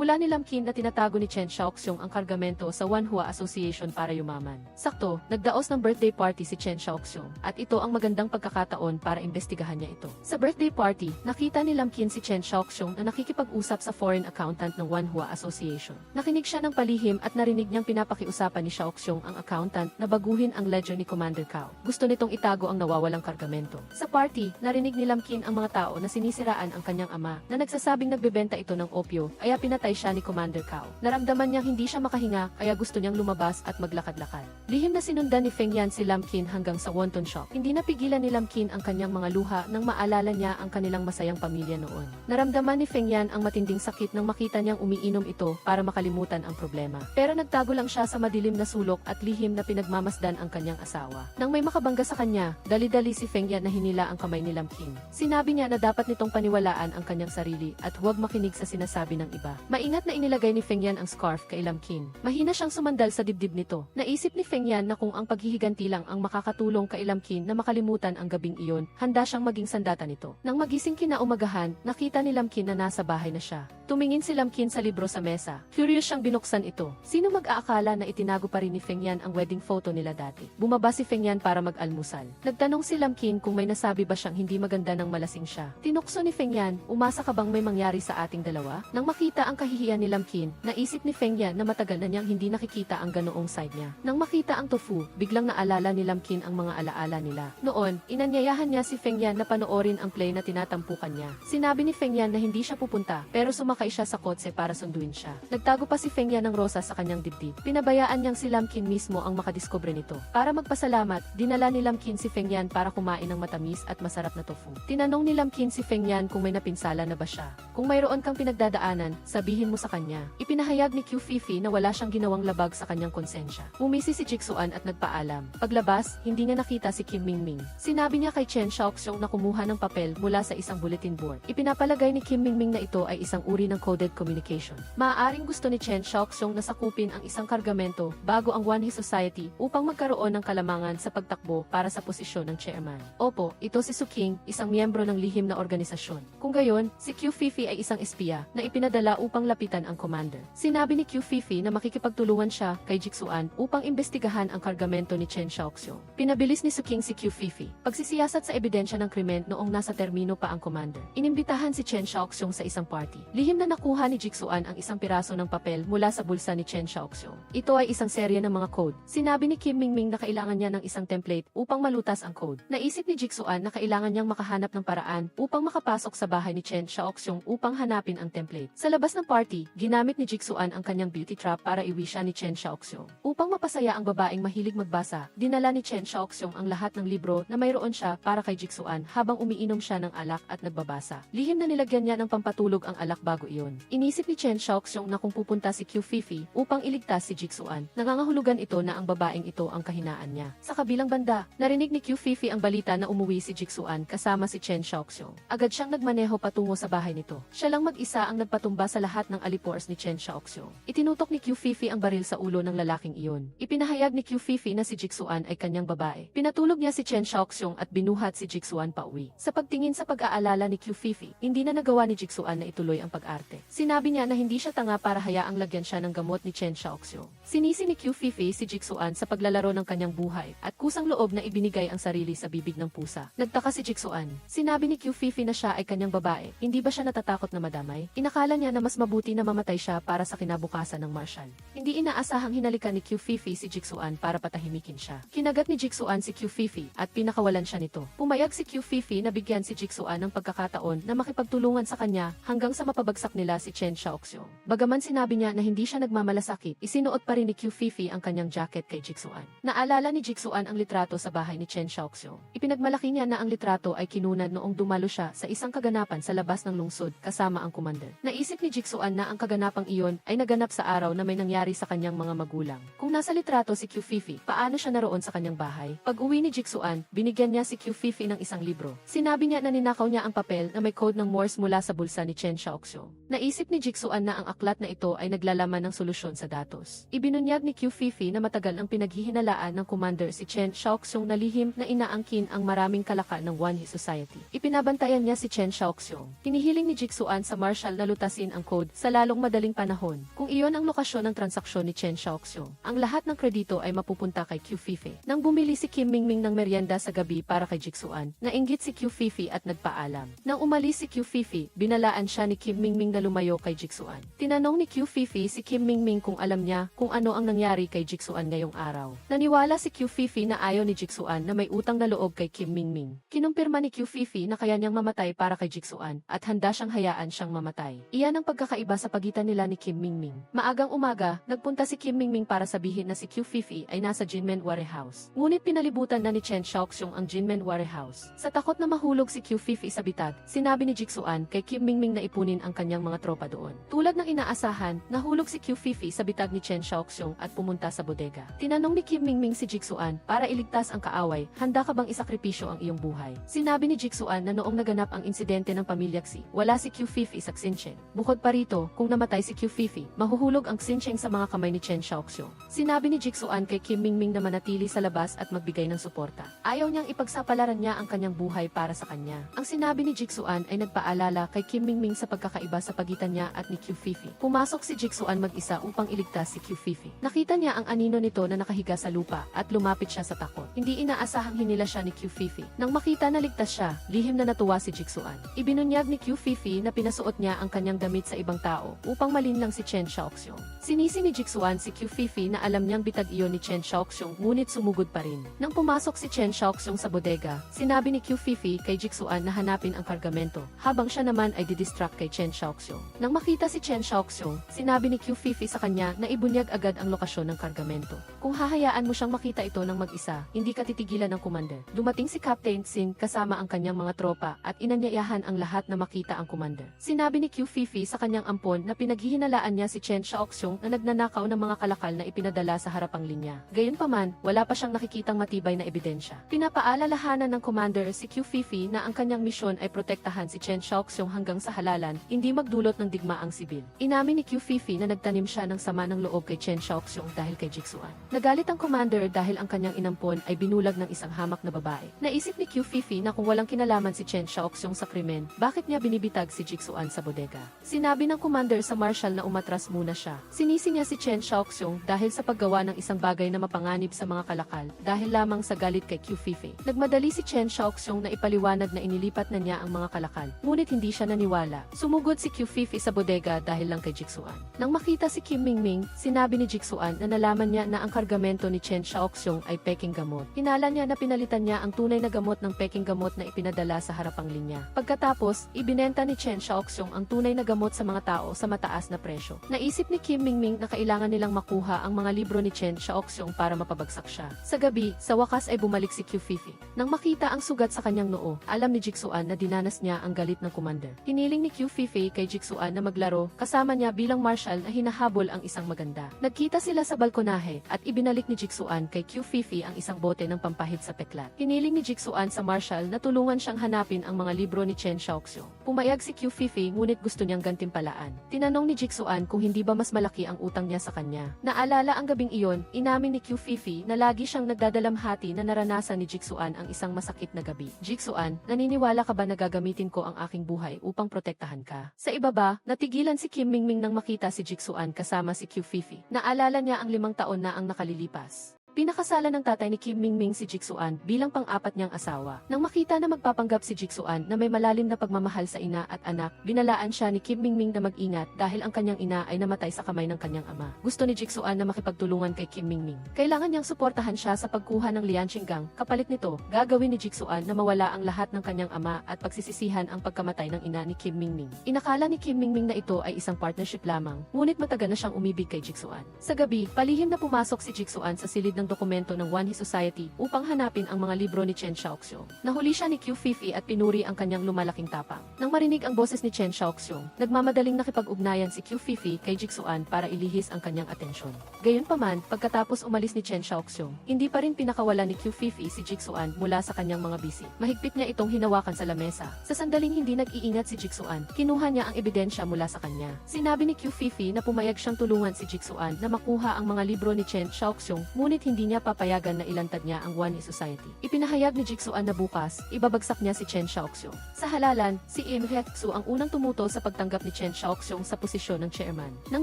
Hula ni Lam Qin na tinatago ni Chen Xiaoxiong ang kargamento sa Wanhua Association para yumaman. Sakto, nagdaos ng birthday party si Chen Xiaoxiong at ito ang magandang pagkakataon para imbestigahan niya ito. Sa birthday party, nakita ni Lam Qin si Chen Xiaoxiong na nakikipag-usap sa foreign accountant ng Wanhua Association. Nakinig siya ng palihim at narinig niyang pinapakiusapan ni Xiaoxiong ang accountant na baguhin ang ledger ni Commander Cao. Gusto nitong itago ang nawawalang kargamento. Sa party, narinig ni Lam Qin ang mga tao na sinisiraan ang kanyang ama na nagsasabing nagbebenta ito ng opyo kaya pinatay siya ni Commander Cao. Naramdaman niyang hindi siya makahinga kaya gusto niyang lumabas at maglakad-lakad. Lihim na sinundan ni Feng Yan si Lam Qin hanggang sa wonton shop. Hindi napigilan ni Lam Qin ang kanyang mga luha nang maalala niya ang kanilang masayang pamilya noon. Naramdaman ni Feng Yan ang matinding sakit nang makita niyang umiinom ito para makalimutan ang problema. Pero nagtago lang siya sa madilim na sulok at lihim na pinagmamasdan ang kanyang asawa. Nang may makabangga sa kanya, dali-dali si Feng Yan na hinila ang kamay ni Lam Qin. Sinabi niya na dapat nitong paniwalaan ang kanyang sarili at huwag makinig sa sinasabi ng iba. Maingat na inilagay ni Feng Yan ang scarf kay Lam Qin. Mahina siyang sumandal sa dibdib nito. Naisip ni Feng Yan na kung ang paghihiganti lang ang makakatulong kay Lam Qin na makalimutan ang gabing iyon, handa siyang maging sandata nito. Nang magising kinaumagahan, nakita ni Lam Qin na nasa bahay na siya. Tumingin si Lam Qin sa libro sa mesa. Curious siyang binuksan ito. Sino mag-aakala na itinago pa rin ni Feng Yan ang wedding photo nila dati? Bumaba si Feng Yan para mag-almusal. Nagtanong si Lam Qin kung may nasabi ba siyang hindi maganda nang malasing siya. Tinukso ni Feng Yan, umasa ka bang may mangyari sa ating dalawa? Nang makita ang kahihiyan ni Lam Qin, naisip ni Feng Yan na matagal na niyang hindi nakikita ang ganoong side niya. Nang makita ang tofu, biglang naalala ni Lam Qin ang mga alaala nila. Noon, inanyayahan niya si Feng Yan na panoorin ang play na tinatampukan niya. Sinabi ni Feng Yan na hindi siya pupunta, pero sumakay siya sa kotse para sunduin siya. Nagtago pa si Feng Yan ng rosas sa kanyang dibdib. Pinabayaan niyang si Lam Qin mismo ang makadiskubre nito. Para magpasalamat, dinala ni Lam Qin si Feng Yan para kumain ng matamis at masarap na tofu. Tinanong ni Lam Qin si Feng Yan kung may napinsala na ba siya. Kung mayroon kang pinagdadaanan, sabihin mo sa kanya. Ipinahayag ni Q Fifi na wala siyang ginawang labag sa kanyang konsensya. Umisi si Jigsuan at nagpaalam. Paglabas, hindi niya nakita si Kim Mingming. Sinabi niya kay Chen Xiaoxiong na kumuha ng papel mula sa isang bulletin board. Ipinapalagay ni Kim Mingming na ito ay isang uri ng coded communication. Maaaring gusto ni Chen Xiaoxiong na sakupin ang isang kargamento bago ang Wanhee Society upang magkaroon ng kalamangan sa pagtakbo para sa posisyon ng chairman. Opo, ito si Su King, isang miyembro ng lihim na organisasyon. Kung gayon, si Q Fifi ay isang espiya na ipinadala upang lapitan ang commander. Sinabi ni Q Fifi na makikipagtulungan siya kay Jigsuan upang imbestigahan ang kargamento ni Chen Xiaoxiong. Pinabilis ni Su King si Q Fifi. Pagsisiyasat sa ebidensya ng krimen noong nasa termino pa ang commander. Inimbitahan si Chen Xiaoxiong sa isang party. Lihim na nakuha ni Jigsuan ang isang piraso ng papel mula sa bulsa ni Chen Xiaoxiong. Ito ay isang serye ng mga code. Sinabi ni Kim Mingming na kailangan niya ng isang template upang malutas ang code. Naisip ni Jigsuan na kailangan niyang makahanap ng paraan upang makapasok sa bahay ni Chen Xiaoxiong upang hanapin ang template. Sa labas ng party, ginamit ni Jigsuan ang kanyang beauty trap para iwi siya ni Chen Xiaoxiong. Upang mapasaya ang babaeng mahilig magbasa, dinala ni Chen Xiaoxiong ang lahat ng libro na mayroon siya para kay Jigsuan habang umiinom siya ng alak at nagbabasa. Lihim na nilagyan niya ng pampatulog ang alak bago iyon. Inisip ni Chen Xiaoxiong na kung pupunta si Q Fifi upang iligtas si Jigsuan, nangangahulugan ito na ang babaeng ito ang kahinaan niya. Sa kabilang banda, narinig ni Q Fifi ang balita na umuwi si Jigsuan kasama si Chen Xiaoxiong. Agad siyang nagmaneho patungo sa bahay nito. Siya lang mag-isa ang nagpatumba sa lahat ng alipores ni Chen Xiaoxiong. Itinutok ni Q Fifi ang baril sa ulo ng lalaking iyon. Ipinahayag ni Q Fifi na si Jigsuan ay kanyang babae. Pinatulog niya si Chen Xiaoxiong at binuhat si Jigsuan pauwi. Sa pagtingin sa pag-aalala ni Q Fifi, hindi na nagawa ni Jigsuan na ituloy ang pag-arte. Sinabi niya na hindi siya tanga para hayaang lagyan siya ng gamot ni Chen Xiaoxiong. Sinisi ni Q Fifi si Jigsuan sa paglalaro ng kanyang buhay at kusang loob na ibinigay ang sarili sa bibig ng pusa. Nagtaka si Jigsuan. Sinabi ni Q Fifi na siya ay kanyang babae. Hindi ba siya natatakot na madamay? Inakala niya na mas mabuti na mamatay siya para sa kinabukasan ng Marshal. Hindi inaasahang hinalikan ni Q Fifi si Jigsuan para patahimikin siya. Kinagat ni Jigsuan si Q Fifi at pinakawalan siya nito. Pumayag si Q Fifi na bigyan si Jigsuan ng pagkakataon na makipagtulungan sa kanya hanggang sa mapabagsak nila si Chen Xiaoxiong. Bagaman sinabi niya na hindi siya nagmamalasakit, isinuot pa rin ni Q Fifi ang kanyang jacket kay Jigsuan. Naalala ni Jigsuan ang litrato sa bahay ni Chen Xiaoxiong. Ipinagmalaki niya na ang litrato ay kinunan noong dumalo siya sa isang kaganapan sa labas ng lungsod kasama ang commander. Naisip Naisip ni Jigsuan na ang kaganapang iyon ay naganap sa araw na may nangyari sa kanyang mga magulang. Kung nasa litrato si Q-Fifi, paano siya naroon sa kanyang bahay? Pag-uwi ni Jigsuan, binigyan niya si Q-Fifi ng isang libro. Sinabi niya na ninakaw niya ang papel na may code ng Morse mula sa bulsa ni Chen Xiaoxiong. Naisip ni Jigsuan na ang aklat na ito ay naglalaman ng solusyon sa datos. Ibinunyag ni Q-Fifi na matagal ang pinaghihinalaan ng commander si Chen Xiaoxiong na lihim na inaangkin ang maraming kalakal ng Wanhe Society. Ipinabantayan niya si Chen Xiaoxiong. Hinihiling ni Jigsuan sa marshal na lutasin ang code sa lalong madaling panahon. Kung iyon ang lokasyon ng transaksyon ni Chen Xiaoxiong, ang lahat ng kredito ay mapupunta kay Q-Fifi. Nang bumili si Kim Mingming ng merienda sa gabi para kay Jigsuan, nainggit si Q-Fifi at nagpaalam. Nang umalis si Q-Fifi, binalaan siya ni Kim Mingming na lumayo kay Jigsuan. Tinanong ni Q-Fifi si Kim Mingming kung alam niya kung ano ang nangyari kay Jigsuan ngayong araw. Naniwala si Q-Fifi na ayaw ni Jigsuan na may utang na loob kay Kim Mingming. Kinumpirma ni Q-Fifi na kaya niyang mamatay para kay Jigsuan at handa siyang hayaan siyang mamatay. Iyan ang pagkakaiba sa pagitan nila ni Kim Mingming. Maagang umaga, nagpunta si Kim Mingming para sabihin na si Q-Fifi ay nasa Jinmen Warehouse. Ngunit pinalibutan na ni Chen Xiaoxiong ang Jinmen Warehouse. Sa takot na mahulog si Q-Fifi sa bitag, sinabi ni Jigsuan kay Kim Mingming na ipunin ang kanyang mga tropa doon. Tulad ng inaasahan, nahulog si Q-Fifi sa bitag ni Chen Xiaoxiong at pumunta sa bodega. Tinanong ni Kim Mingming si Jigsuan para iligtas ang kaaway, handa ka bang isakripisyo ang iyong buhay? Sinabi ni Jigsuan na noong naganap ang insidente ng pamilya Xi, wala si Q-Fifi sa Xinjiang. Bukod pa rito, kung namatay si Q-Fifi, mahuhulog ang Xinjiang sa mga kamay ni Chen Xiaoxiong. Sinabi ni Jigsuan kay Kim Mingming na manatili sa labas at magbigay ng suporta. Ayaw niyang ipagsapalaran niya ang kanyang buhay para sa kanya. Ang sinabi ni Jigsuan ay nagpaalala kay Kim Mingming sa pagkakaiba sa pagitan niya at ni Q-Fifi. Pumasok si Jigsuan mag-isa upang iligtas si Q-Fifi. Nakita niya ang anino nito na nakahiga sa lupa at lumapit siya sa takot. Hindi inaasahang hinila siya ni Q-Fifi. Nang makita na ligtas siya, lihim na natuwa si Jigsuan. Ibinunyag ni Q-Fifi na pinasuot niya ang kanyang damit sa ibang tao upang malinlang si Chen Xiaoxiong. Sinisi ni Jigsuan si Q-Fifi na alam niyang bitag iyon ni Chen Xiaoxiong ngunit sumugod pa rin. Nang pumasok si Chen Xiaoxiong sa bodega, sinabi ni Q-Fifi kay Jigsuan na hanapin ang kargamento, habang siya naman ay didistract kay Chen Xiaoxiong. Nang makita si Chen Xiaoxiong, sinabi ni Q-Fifi sa kanya na ibunyag agad ang lokasyon ng kargamento. Kung hahayaan mo siyang makita ito ng mag-isa, hindi ka titigilan ng commander. Dumating si Captain Sin kasama ang kanyang mga tropa at inanyayahan ang lahat na makita ang commander. Sinabi ni Q-Fifi sa kanyang ampon na pinaghihinalaan niya si Chen Xiaoxiong na nagnanakaw ng mga kalakal na ipinadala sa harapang linya. Gayunpaman, wala pa siyang nakikitang matibay na ebidensya. Pinapaalalahanan ng commander si Q-Fifi na ang kanyang misyon ay protektahan si Chen Xiaoxiong hanggang sa halalan, hindi magdulot ng digmaang sibil. Inamin ni Q-Fifi na nagtanim siya ng sama ng loob kay Chen Xiaoxiong dahil kay Jigsuan. Nagalit ang commander dahil ang kanyang inampon ay binulag ng isang hamak na babae. Naisip ni Q-Fifi na kung walang kinalaman si Chen Xiaoxiong sa krimen, bakit niya binibitag si Jigsuan sa bodega? Sinabi ng commander sa marshal na umatras muna siya. Sinisi niya si Chen Xiaoxiong dahil sa paggawa ng isang bagay na mapanganib sa mga kalakal dahil lamang sa galit kay Q-Fifi. Nagmadali si Chen Xiaoxiong na ipaliwanag na inilipat na niya ang mga kalakal, ngunit hindi siya naniwala. Sumugod si Q-Fifi sa bodega dahil lang kay Jigsuan. Nang makita si Kim Mingming, sinabi ni Jigsuan na nalaman niya na ang kargamento ni Chen Xiaoxiong ay peking gamot. Hinala niya na pinalitan niya ang tunay na gamot ng peking gamot na ipinadala sa harapang linya. Pagkatapos, ibinenta ni Chen Xiaoxiong ang tunay na gamot sa mga tao sa mataas na presyo. Naisip ni Kim Mingming na kailangan nilang makuha ang mga libro ni Chen Xiaoxiong para mapabagsak siya. Sa gabi, sa wakas ay bumalik si Q-Fifi. Nang makita ang sugat sa kanyang noo, alam ni Jigsuan na dinanas niya ang galit ng commander. Hiniling ni Q-Fifi kay Jigsuan na maglaro, kasama niya bilang marshal na hinahabol ang isang maganda. Nagkita sila sa balkonahe at ibinalik ni Jigsuan kay Q-Fifi ang isang bote ng pampahid sa peklat. Hiniling ni Jigsuan sa marshal na tulungan siyang hanapin ang mga libro ni Chen Xiaoxiong. Pumayag si Q-Fifi ngunit gusto niyang gantimpalaan. Tinanong ni Jigsuan kung hindi ba mas malaki ang utang niya sa kanya. Naalala ang gabing iyon, inamin ni Q-Fifi na lagi siyang nagdadalamhati na naranasan ni Jigsuan ang isang masakit na gabi. Jigsuan, naniniwala ka ba na gagamitin ko ang aking buhay upang protektahan ka? Sa ibaba, natigilan si Kim Mingming nang makita si Jigsuan kasama si Q-Fifi. Naalala niya ang 5 taon na ang nakalilipas. Pinakasalan ng tatay ni Kim Mingming si Jigsuan bilang pang-apat niyang asawa. Nang makita na magpapanggap si Jigsuan na may malalim na pagmamahal sa ina at anak, binalaan siya ni Kim Mingming na mag-ingat dahil ang kanyang ina ay namatay sa kamay ng kanyang ama. Gusto ni Jigsuan na makipagtulungan kay Kim Mingming. Kailangan niyang suportahan siya sa pagkuha ng Lianqinggang. Kapalit nito, gagawin ni Jigsuan na mawala ang lahat ng kanyang ama at pagsisisihan ang pagkamatay ng ina ni Kim Mingming. Inakala ni Kim Mingming na ito ay isang partnership lamang, ngunit matagal na siyang umibig kay Jigsuan. Sa gabi, palihim na pumasok si Jigsuan sa silid ng ng dokumento ng Wanhee Society upang hanapin ang mga libro ni Chen Xiaoxiong. Nahuli siya ni Qiu Fifi at pinuri ang kanyang lumalaking tapang. Nang marinig ang boses ni Chen Xiaoxiong, nagmamadaling nakipag-ugnayan si Qiu Fifi kay Jixuan para ilihis ang kanyang atensyon. Gayunpaman, pagkatapos umalis ni Chen Xiaoxiong, hindi pa rin pinakawala ni Qiu Fifi si Jixuan mula sa kanyang mga bisig. Mahigpit niya itong hinawakan sa lamesa. Sa sandaling hindi nag-iingat si Jixuan, kinuha niya ang ebidensya mula sa kanya. Sinabi ni Qiu Fifi na pumayag siyang tulungan si Jixuan na makuha ang mga libro ni Chen Xiaoxiong, ngunit hindi niya papayagan na ilantad niya ang Wanhee Society. Ipinahayag ni Jixuan na bukas, ibabagsak niya si Chen Xiaoxiong. Sa halalan, si Im Hexu ang unang tumuto sa pagtanggap ni Chen Xiaoxiong sa posisyon ng chairman. Nang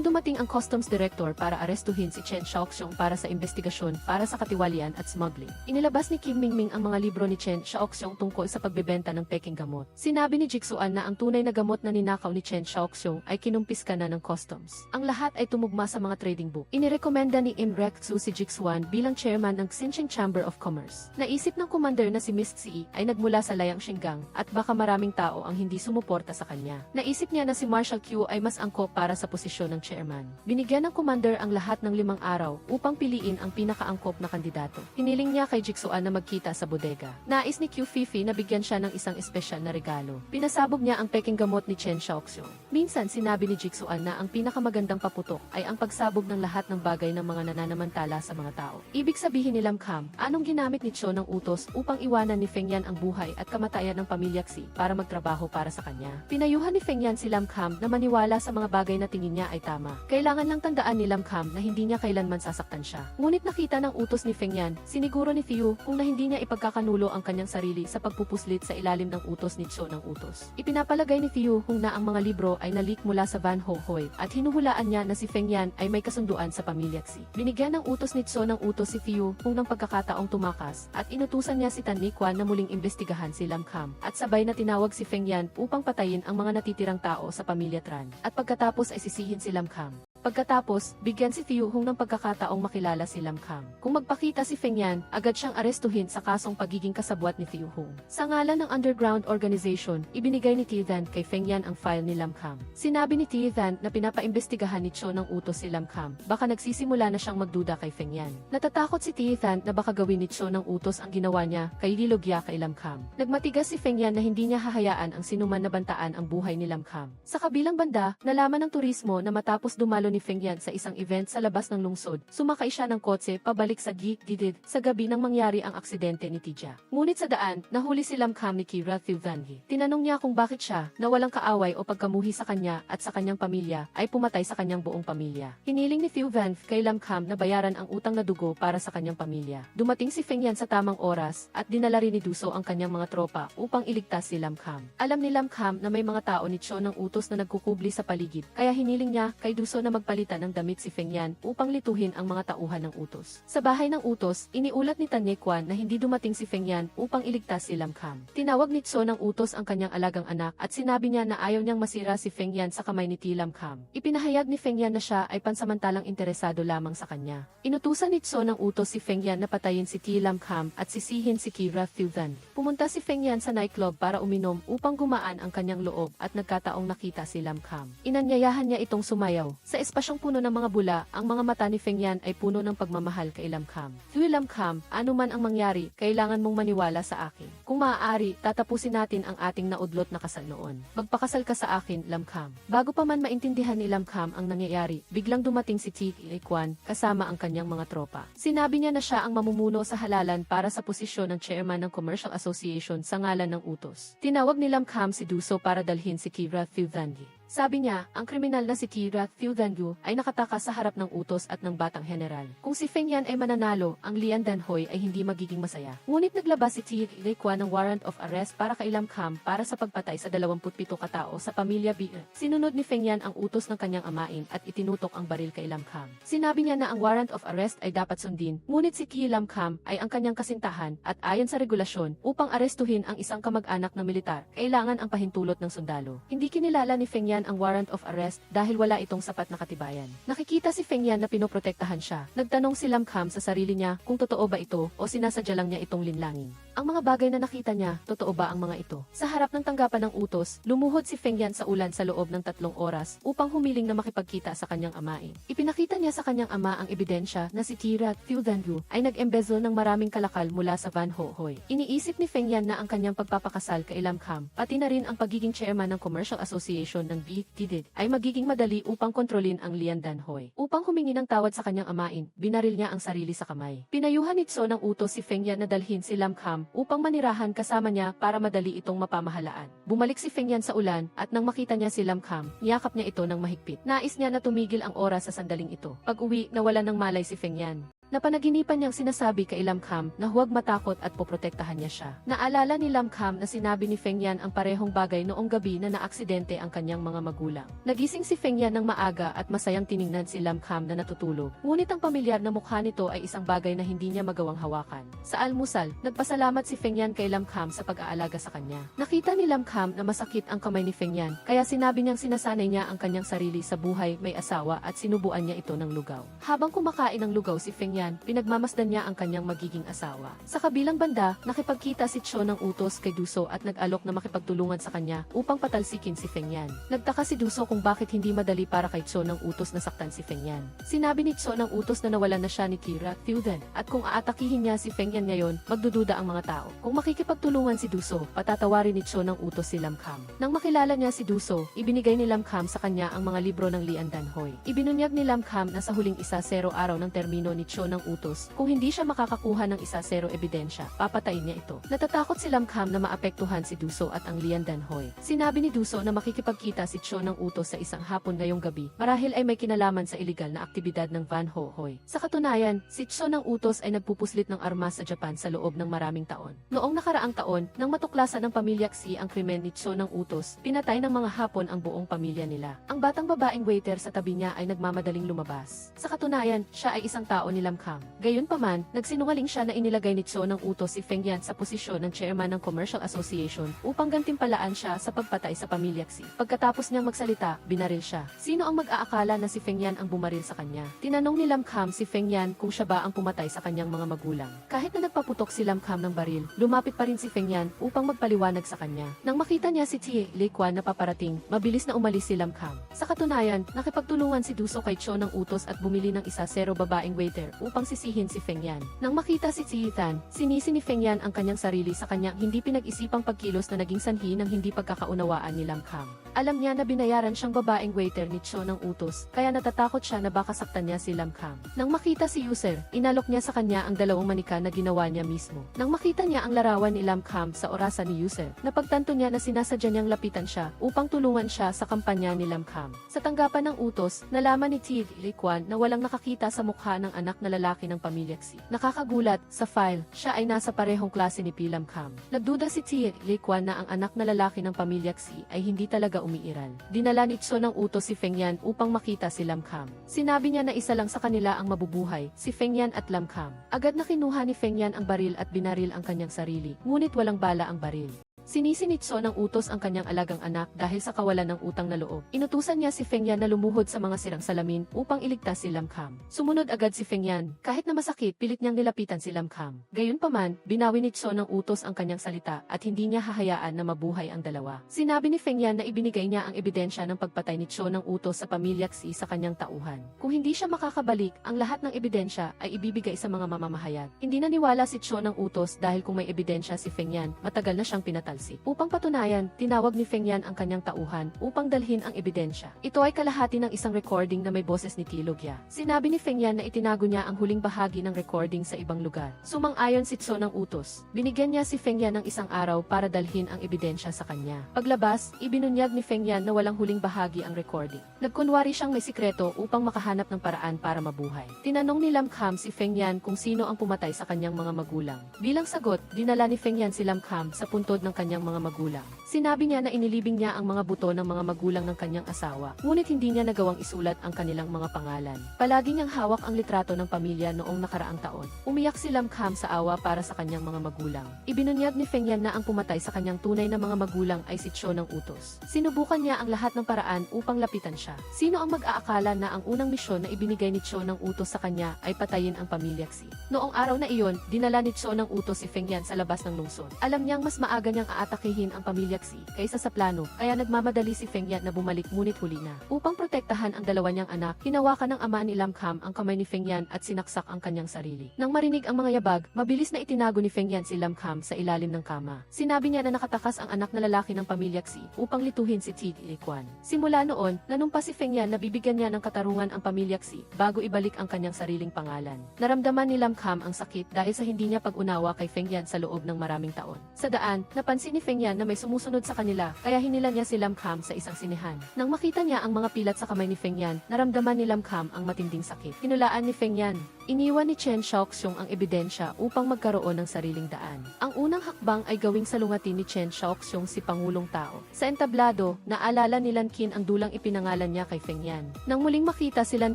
dumating ang customs director para arestuhin si Chen Xiaoxiong para sa investigasyon para sa katiwalian at smuggling, inilabas ni Kim Mingming ang mga libro ni Chen Xiaoxiong tungkol sa pagbebenta ng peking gamot. Sinabi ni Jixuan na ang tunay na gamot na ninakaw ni Chen Xiaoxiong ay kinumpiska na ng customs. Ang lahat ay tumugma sa mga trading book. Inirekomenda ni Im Rexu si Jixuan bilang chairman ng Xinjiang Chamber of Commerce. Naisip ng commander na si Miss Xi ay nagmula sa layang Xingang at baka maraming tao ang hindi sumuporta sa kanya. Naisip niya na si Marshal Qiu ay mas angkop para sa posisyon ng chairman. Binigyan ng commander ang lahat ng 5 araw upang piliin ang pinakaangkop na kandidato. Hiniling niya kay Jixuan na magkita sa bodega. Nais ni Qiu Fifi na bigyan siya ng isang espesyal na regalo. Pinasabog niya ang peking gamot ni Chen Xiaoxiong. Minsan sinabi ni Jixuan na ang pinakamagandang paputok ay ang pagsabog ng lahat ng bagay ng mga nananamantala sa mga tao. Ibig sabihin ni Lam Kham, anong ginamit ni Cho ng utos upang iwanan ni Feng Yan ang buhay at kamatayan ng pamilya Xi para magtrabaho para sa kanya. Pinayuhan ni Feng Yan si Lam Kham na maniwala sa mga bagay na tingin niya ay tama. Kailangan lang tandaan ni Lam Kham na hindi niya kailanman sasaktan siya. Ngunit nakita ng utos ni Feng Yan, siniguro ni Fiu kung na hindi niya ipagkakanulo ang kanyang sarili sa pagpupuslit sa ilalim ng utos ni Cho ng utos. Ipinapalagay ni Fiu kung na ang mga libro ay nalik mula sa Van Ho Hoi at hinuhulaan niya na si Feng Yan ay may kasunduan sa pamilya Xi. Binigyan ng utos ni Cho ng utos si Fiu kung ng pagkakataong tumakas at inutusan niya si Tan Nikwan na muling imbestigahan si Lam Kham at sabay na tinawag si Feng Yan upang patayin ang mga natitirang tao sa pamilya Tran at pagkatapos ay sisihin si Lam Kham. Pagkatapos, bigyan si Fiu Hong ng pagkakataong makilala si Lam Kham. Kung magpakita si Feng Yan, agad siyang arestuhin sa kasong pagiging kasabwat ni Fiu Hong. Sa ngalan ng underground organization, ibinigay ni Tian kay Feng Yan ang file ni Lam Kham. Sinabi ni Tian na pinapaimbestigahan ni Cho ng utos si Lam Kham. Baka nagsisimula na siyang magduda kay Feng Yan. Natatakot si Tian na baka gawin ni Cho ng utos ang ginawa niya kay Lilogya kay Lam Kham. Nagmatigas si Feng Yan na hindi niya hahayaan ang sinuman na bantaan ang buhay ni Lam Kham. Sa kabilang banda, nalaman ng turismo na matapos dumalo ni Feng Yan sa isang event sa labas ng lungsod, sumakay siya ng kotse pabalik sa Gidid sa gabi nang mangyari ang aksidente ni Tija. Ngunit sa daan, nahuli si Lam Kham ni Kira Thiuvanhi. Tinanong niya kung bakit siya, na walang kaaway o pagkamuhi sa kanya at sa kanyang pamilya, ay pumatay sa kanyang buong pamilya. Hiniling ni Thiuvanhi kay Lam Kham na bayaran ang utang na dugo para sa kanyang pamilya. Dumating si Feng Yan sa tamang oras at dinala rin ni Duso ang kanyang mga tropa upang iligtas si Lam Kham. Alam ni Lam Kham na may mga tao ni Cho ng utos na nagkukubli sa paligid, kaya hiniling niya kay Duso na magpalitan ng damit si Feng Yan upang lituhin ang mga tauhan ng utos. Sa bahay ng utos, iniulat ni Tan Nikwan na hindi dumating si Feng Yan upang iligtas si Lam Kham. Tinawag ni Cho ng utos ang kanyang alagang anak at sinabi niya na ayaw niyang masira si Feng Yan sa kamay ni Lam Kham. Ipinahayag ni Feng Yan na siya ay pansamantalang interesado lamang sa kanya. Inutusan ni Cho ng utos si Feng Yan na patayin si Lam Kham at sisihin si Kira Thiuvan. Pumunta si Feng Yan sa nightclub para uminom upang gumaan ang kanyang loob at nagkataong nakita si Lam Kham. Inanyayahan niya itong sumayaw. Sa espasyong puno ng mga bula, ang mga mata ni Feng Yan ay puno ng pagmamahal kay Lam Kham. Lam Kham, ano man ang mangyari, kailangan mong maniwala sa akin. Kung maaari, tatapusin natin ang ating naudlot na kasal noon. Magpakasal ka sa akin, Lam Kham. Bago pa man maintindihan ni Lam Kham ang nangyayari, biglang dumating si Ikwan kasama ang kanyang mga tropa. Sinabi niya na siya ang mamumuno sa halalan para sa posisyon ng chairman ng Commercial Association sa ngalan ng utos. Tinawag ni Lam Kham si Duso para dalhin si Kira Thiuvanhi. Sabi niya, ang kriminal na si Kira Thiuvanhi ay nakataka sa harap ng utos at ng batang general. Kung si Feng Yan ay mananalo, ang Lian Danhoy ay hindi magiging masaya. Ngunit naglabas si Ikwan ng warrant of arrest para kay Lam Kham para sa pagpatay sa 27 katao sa pamilya B. Sinunod ni Feng Yan ang utos ng kanyang amain at itinutok ang baril kay Lam Kham. Sinabi niya na ang warrant of arrest ay dapat sundin, ngunit si Lam Kham ay ang kanyang kasintahan at ayon sa regulasyon, upang arestuhin ang isang kamag-anak na militar, kailangan ang pahintulot ng sundalo. Hindi kinilala ni Feng Yan Yan ang warrant of arrest dahil wala itong sapat na katibayan. Nakikita si Feng Yan na pinoprotektahan siya. Nagtanong si Lam Kham sa sarili niya kung totoo ba ito o sinasadya lang niya itong linlangin. Ang mga bagay na nakita niya, totoo ba ang mga ito? Sa harap ng tanggapan ng utos, lumuhod si Feng Yan sa ulan sa loob ng 3 oras upang humiling na makipagkita sa kanyang amain. Ipinakita niya sa kanyang ama ang ebidensya na si Tira Thiudanhu ay nag-embezzle ng maraming kalakal mula sa Van Ho Hoi. Iniisip ni Feng Yan na ang kanyang pagpapakasal kay Lam Kham, pati na rin ang pagiging chairman ng Commercial Association ng BTD ay magiging madali upang kontrolin ang Lian Dan Hoi. Upang humingi ng tawad sa kanyang amain, binaril niya ang sarili sa kamay. Pinayuhan ni Tso ng utos si Feng Yan na dalhin si Lam Kham upang manirahan kasama niya para madali itong mapamahalaan. Bumalik si Feng Yan sa ulan at nang makita niya si Lam Kham, niyakap niya ito ng mahigpit. Nais niya na tumigil ang oras sa sandaling ito. Pag-uwi, nawalan ng malay si Feng Yan. Napanaginipan niyang sinasabi kay Lam Kham na huwag matakot at poprotektahan niya siya. Naalala ni Lam Kham na sinabi ni Feng Yan ang parehong bagay noong gabi na naaksidente ang kanyang mga magulang. Nagising si Feng Yan ng maaga at masayang tiningnan si Lam Kham na natutulog. Ngunit ang pamilyar na mukha nito ay isang bagay na hindi niya magawang hawakan. Sa almusal, nagpasalamat si Feng Yan kay Lam Kham sa pag-aalaga sa kanya. Nakita ni Lam Kham na masakit ang kamay ni Feng Yan, kaya sinabi niyang sinasanay niya ang kanyang sarili sa buhay may asawa at sinubuan niya ito ng lugaw. Habang kumakain ng lugaw si Feng Yan, pinagmamasdan niya ang kanyang magiging asawa. Sa kabilang banda, nakipagkita si Tso ng utos kay Duso at nag-alok na makipagtulungan sa kanya upang patalsikin si Feng Yan. Nagtaka si Duso kung bakit hindi madali para kay Tso ng utos na saktan si Feng Yan. Sinabi ni Tso ng utos na nawalan na siya ni Tira Thiudan at kung aatakihin niya si Feng Yan ngayon, magdududa ang mga tao. Kung makikipagtulungan si Duso, patatawarin ni Tso ng utos si Lam Kham. Nang makilala niya si Duso, ibinigay ni Lam Kham sa kanya ang mga libro ng Lian Dan Hoi. Ibinunyag ni Lam Kham na sa huling 1-0 araw ng termino ni Tso ng utos, kung hindi siya makakakuha ng 1-0 ebidensya, papatayin niya ito. Natatakot si Lam Kham na maapektuhan si Duso at ang Lian Dan Hoi. Sinabi ni Duso na makikipagkita si Tso ng utos sa isang hapon ngayong gabi, marahil ay may kinalaman sa iligal na aktibidad ng Van Ho Hoi. Sa katunayan, si Tso ng utos ay nagpupuslit ng armas sa Japan sa loob ng maraming taon. Noong nakaraang taon, nang matuklasan ng pamilya Xi ang krimen ni Tso ng utos, pinatay ng mga Hapon ang buong pamilya nila. Ang batang babaeng waiter sa tabi niya ay nagmamadaling lumabas. Sa katunayan, siya ay isang tao ni Lam Kham. Gayunpaman, nagsinungaling siya na inilagay ni Tso ng utos si Feng Yan sa posisyon ng chairman ng Commercial Association upang gantimpalaan siya sa pagpatay sa pamilya Xi. Pagkatapos niyang magsalita, binaril siya. Sino ang mag-aakala na si Feng Yan ang bumaril sa kanya? Tinanong ni Lam Kham si Feng Yan kung siya ba ang pumatay sa kanyang mga magulang. Kahit na nagpaputok si Lam Kham ng baril, lumapit pa rin si Feng Yan upang magpaliwanag sa kanya. Nang makita niya si Tie Liquan na paparating, mabilis na umalis si Lam Kham. Sa katunayan, nakipagtulungan si Duso kay Tso ng utos at bumili ng 1-0 babaeng waiter upang sisihin si Feng Yan. Nang makita si Tan, sinisi ni Feng Yan ang kanyang sarili sa kanyang hindi pinag-isipang pagkilos na naging sanhi ng hindi pagkakaunawaan ni Lam Kham. Alam niya na binayaran siyang babaeng waiter ni Tso ng utos, kaya natatakot siya na baka saktan niya si Lam Kham. Nang makita si User, inalok niya sa kanya ang 2 manika na ginawa niya mismo. Nang makita niya ang larawan ni Lam Kham sa orasan ni User, napagtanto niya na sinasadya niyang lapitan siya upang tulungan siya sa kampanya ni Lam Kham. Sa tanggapan ng utos, nalaman ni Tie Liquan na walang nakakita sa mukha ng anak na lalaki ng pamilya Xi. Nakakagulat, sa file, siya ay nasa parehong klase ni Lam Kham. Nagduda si Tie Liquan na ang anak na lalaki ng pamilya Xi ay hindi talaga umiiral. Dinala ni Tso ng utos si Feng Yan upang makita si Lam Kham. Sinabi niya na isa lang sa kanila ang mabubuhay, si Feng Yan at Lam Kham. Agad na kinuha ni Feng Yan ang baril at binaril ang kanyang sarili, ngunit walang bala ang baril. Sinisi ni Tso ng utos ang kanyang alagang anak dahil sa kawalan ng utang na loob. Inutusan niya si Feng Yan na lumuhod sa mga sirang salamin upang iligtas si Lam Kham. Sumunod agad si Feng Yan. Kahit na masakit, pilit niyang nilapitan si Lam Kham. Gayunpaman, binawi ni Tso ng utos ang kanyang salita at hindi niya hahayaan na mabuhay ang dalawa. Sinabi ni Feng Yan na ibinigay niya ang ebidensya ng pagpatay ni Tso ng utos sa pamilya Xi sa kanyang tauhan. Kung hindi siya makakabalik, ang lahat ng ebidensya ay ibibigay sa mga mamamahayag. Hindi naniwala si Tso ng utos dahil kung may ebidensya si Feng Yan, matagal na siyang pinatalsik. Upang patunayan, tinawag ni Feng Yan ang kanyang tauhan upang dalhin ang ebidensya. Ito ay kalahati ng isang recording na may boses ni Tilogya. Sinabi ni Feng Yan na itinago niya ang huling bahagi ng recording sa ibang lugar. Sumang-ayon si Tso ng utos. Binigyan niya si Feng Yan ng isang araw para dalhin ang ebidensya sa kanya. Paglabas, ibinunyag ni Feng Yan na walang huling bahagi ang recording. Nagkunwari siyang may sikreto upang makahanap ng paraan para mabuhay. Tinanong ni Lam Kham si Feng Yan kung sino ang pumatay sa kanyang mga magulang. Bilang sagot, dinala ni Feng Yan si Lam Kham sa puntod ng kanyang mga magulang. Sinabi niya na inilibing niya ang mga buto ng mga magulang ng kanyang asawa, ngunit hindi niya nagawang isulat ang kanilang mga pangalan. Palagi niyang hawak ang litrato ng pamilya noong nakaraang taon. Umiyak si Lam Kham sa awa para sa kanyang mga magulang. Ibinunyag ni Feng Yan na ang pumatay sa kanyang tunay na mga magulang ay si Cho ng utos. Sinubukan niya ang lahat ng paraan upang lapitan siya. Sino ang mag-aakala na ang unang misyon na ibinigay ni Cho ng utos sa kanya ay patayin ang pamilya Xi? Noong araw na iyon, dinala ni Cho ng utos si Feng Yan sa labas ng lungsod. Alam niyang mas maaga niyang aatakihin ang pamilya Xi kaysa sa plano, kaya nagmamadali si Feng Yan na bumalik ngunit huli na. Upang protektahan ang dalawa niyang anak, hinawakan ng ama ni Lam Kham ang kamay ni Feng Yan at sinaksak ang kanyang sarili. Nang marinig ang mga yabag, mabilis na itinago ni Feng Yan si Lam Kham sa ilalim ng kama. Sinabi niya na nakatakas ang anak na lalaki ng pamilya Xi upang lituhin si Ti Kwan. Simula noon, nanumpa si Feng Yan na bibigyan niya ng katarungan ang pamilya Xi bago ibalik ang kanyang sariling pangalan. Naramdaman ni Lam Kham ang sakit dahil sa hindi niya pag-unawa kay Feng Yan sa loob ng maraming taon. Sa daan, napansin ni Feng Yan na may sumusunod sa kanila, kaya hinila niya si Lam Kham sa isang sinehan. Nang makita niya ang mga pilat sa kamay ni Feng Yan, naramdaman ni Lam Kham ang matinding sakit. Hinulaan ni Feng Yan. Iniwan ni Chen Shaoxiong ang ebidensya upang magkaroon ng sariling daan. Ang unang hakbang ay gawing salungatin ni Chen Shaoxiong si Pangulong Tao. Sa entablado, naalala ni Lan Qin ang dulang ipinangalan niya kay Feng Yan. Nang muling makita si Lan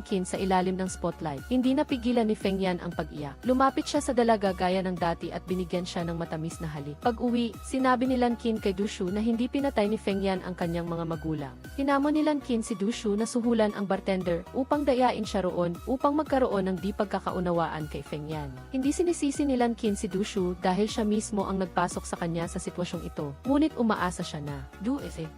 Qin sa ilalim ng spotlight, hindi napigilan ni Feng Yan ang pag-iyak. Lumapit siya sa dalaga gaya ng dati at binigyan siya ng matamis na halik. Pag-uwi, sinabi ni Lan Qin kay Du Shu na hindi pinatay ni Feng Yan ang kanyang mga magulang. Hinamon ni Lan Qin si Du Shu na suhulan ang bartender upang dayain siya roon upang magkaroon ng di pagkakaunawaan kay Feng Yan. Hindi sinisisi ni Lan Qin si Du Shu dahil siya mismo ang nagpasok sa kanya sa sitwasyong ito. Ngunit umaasa siya na,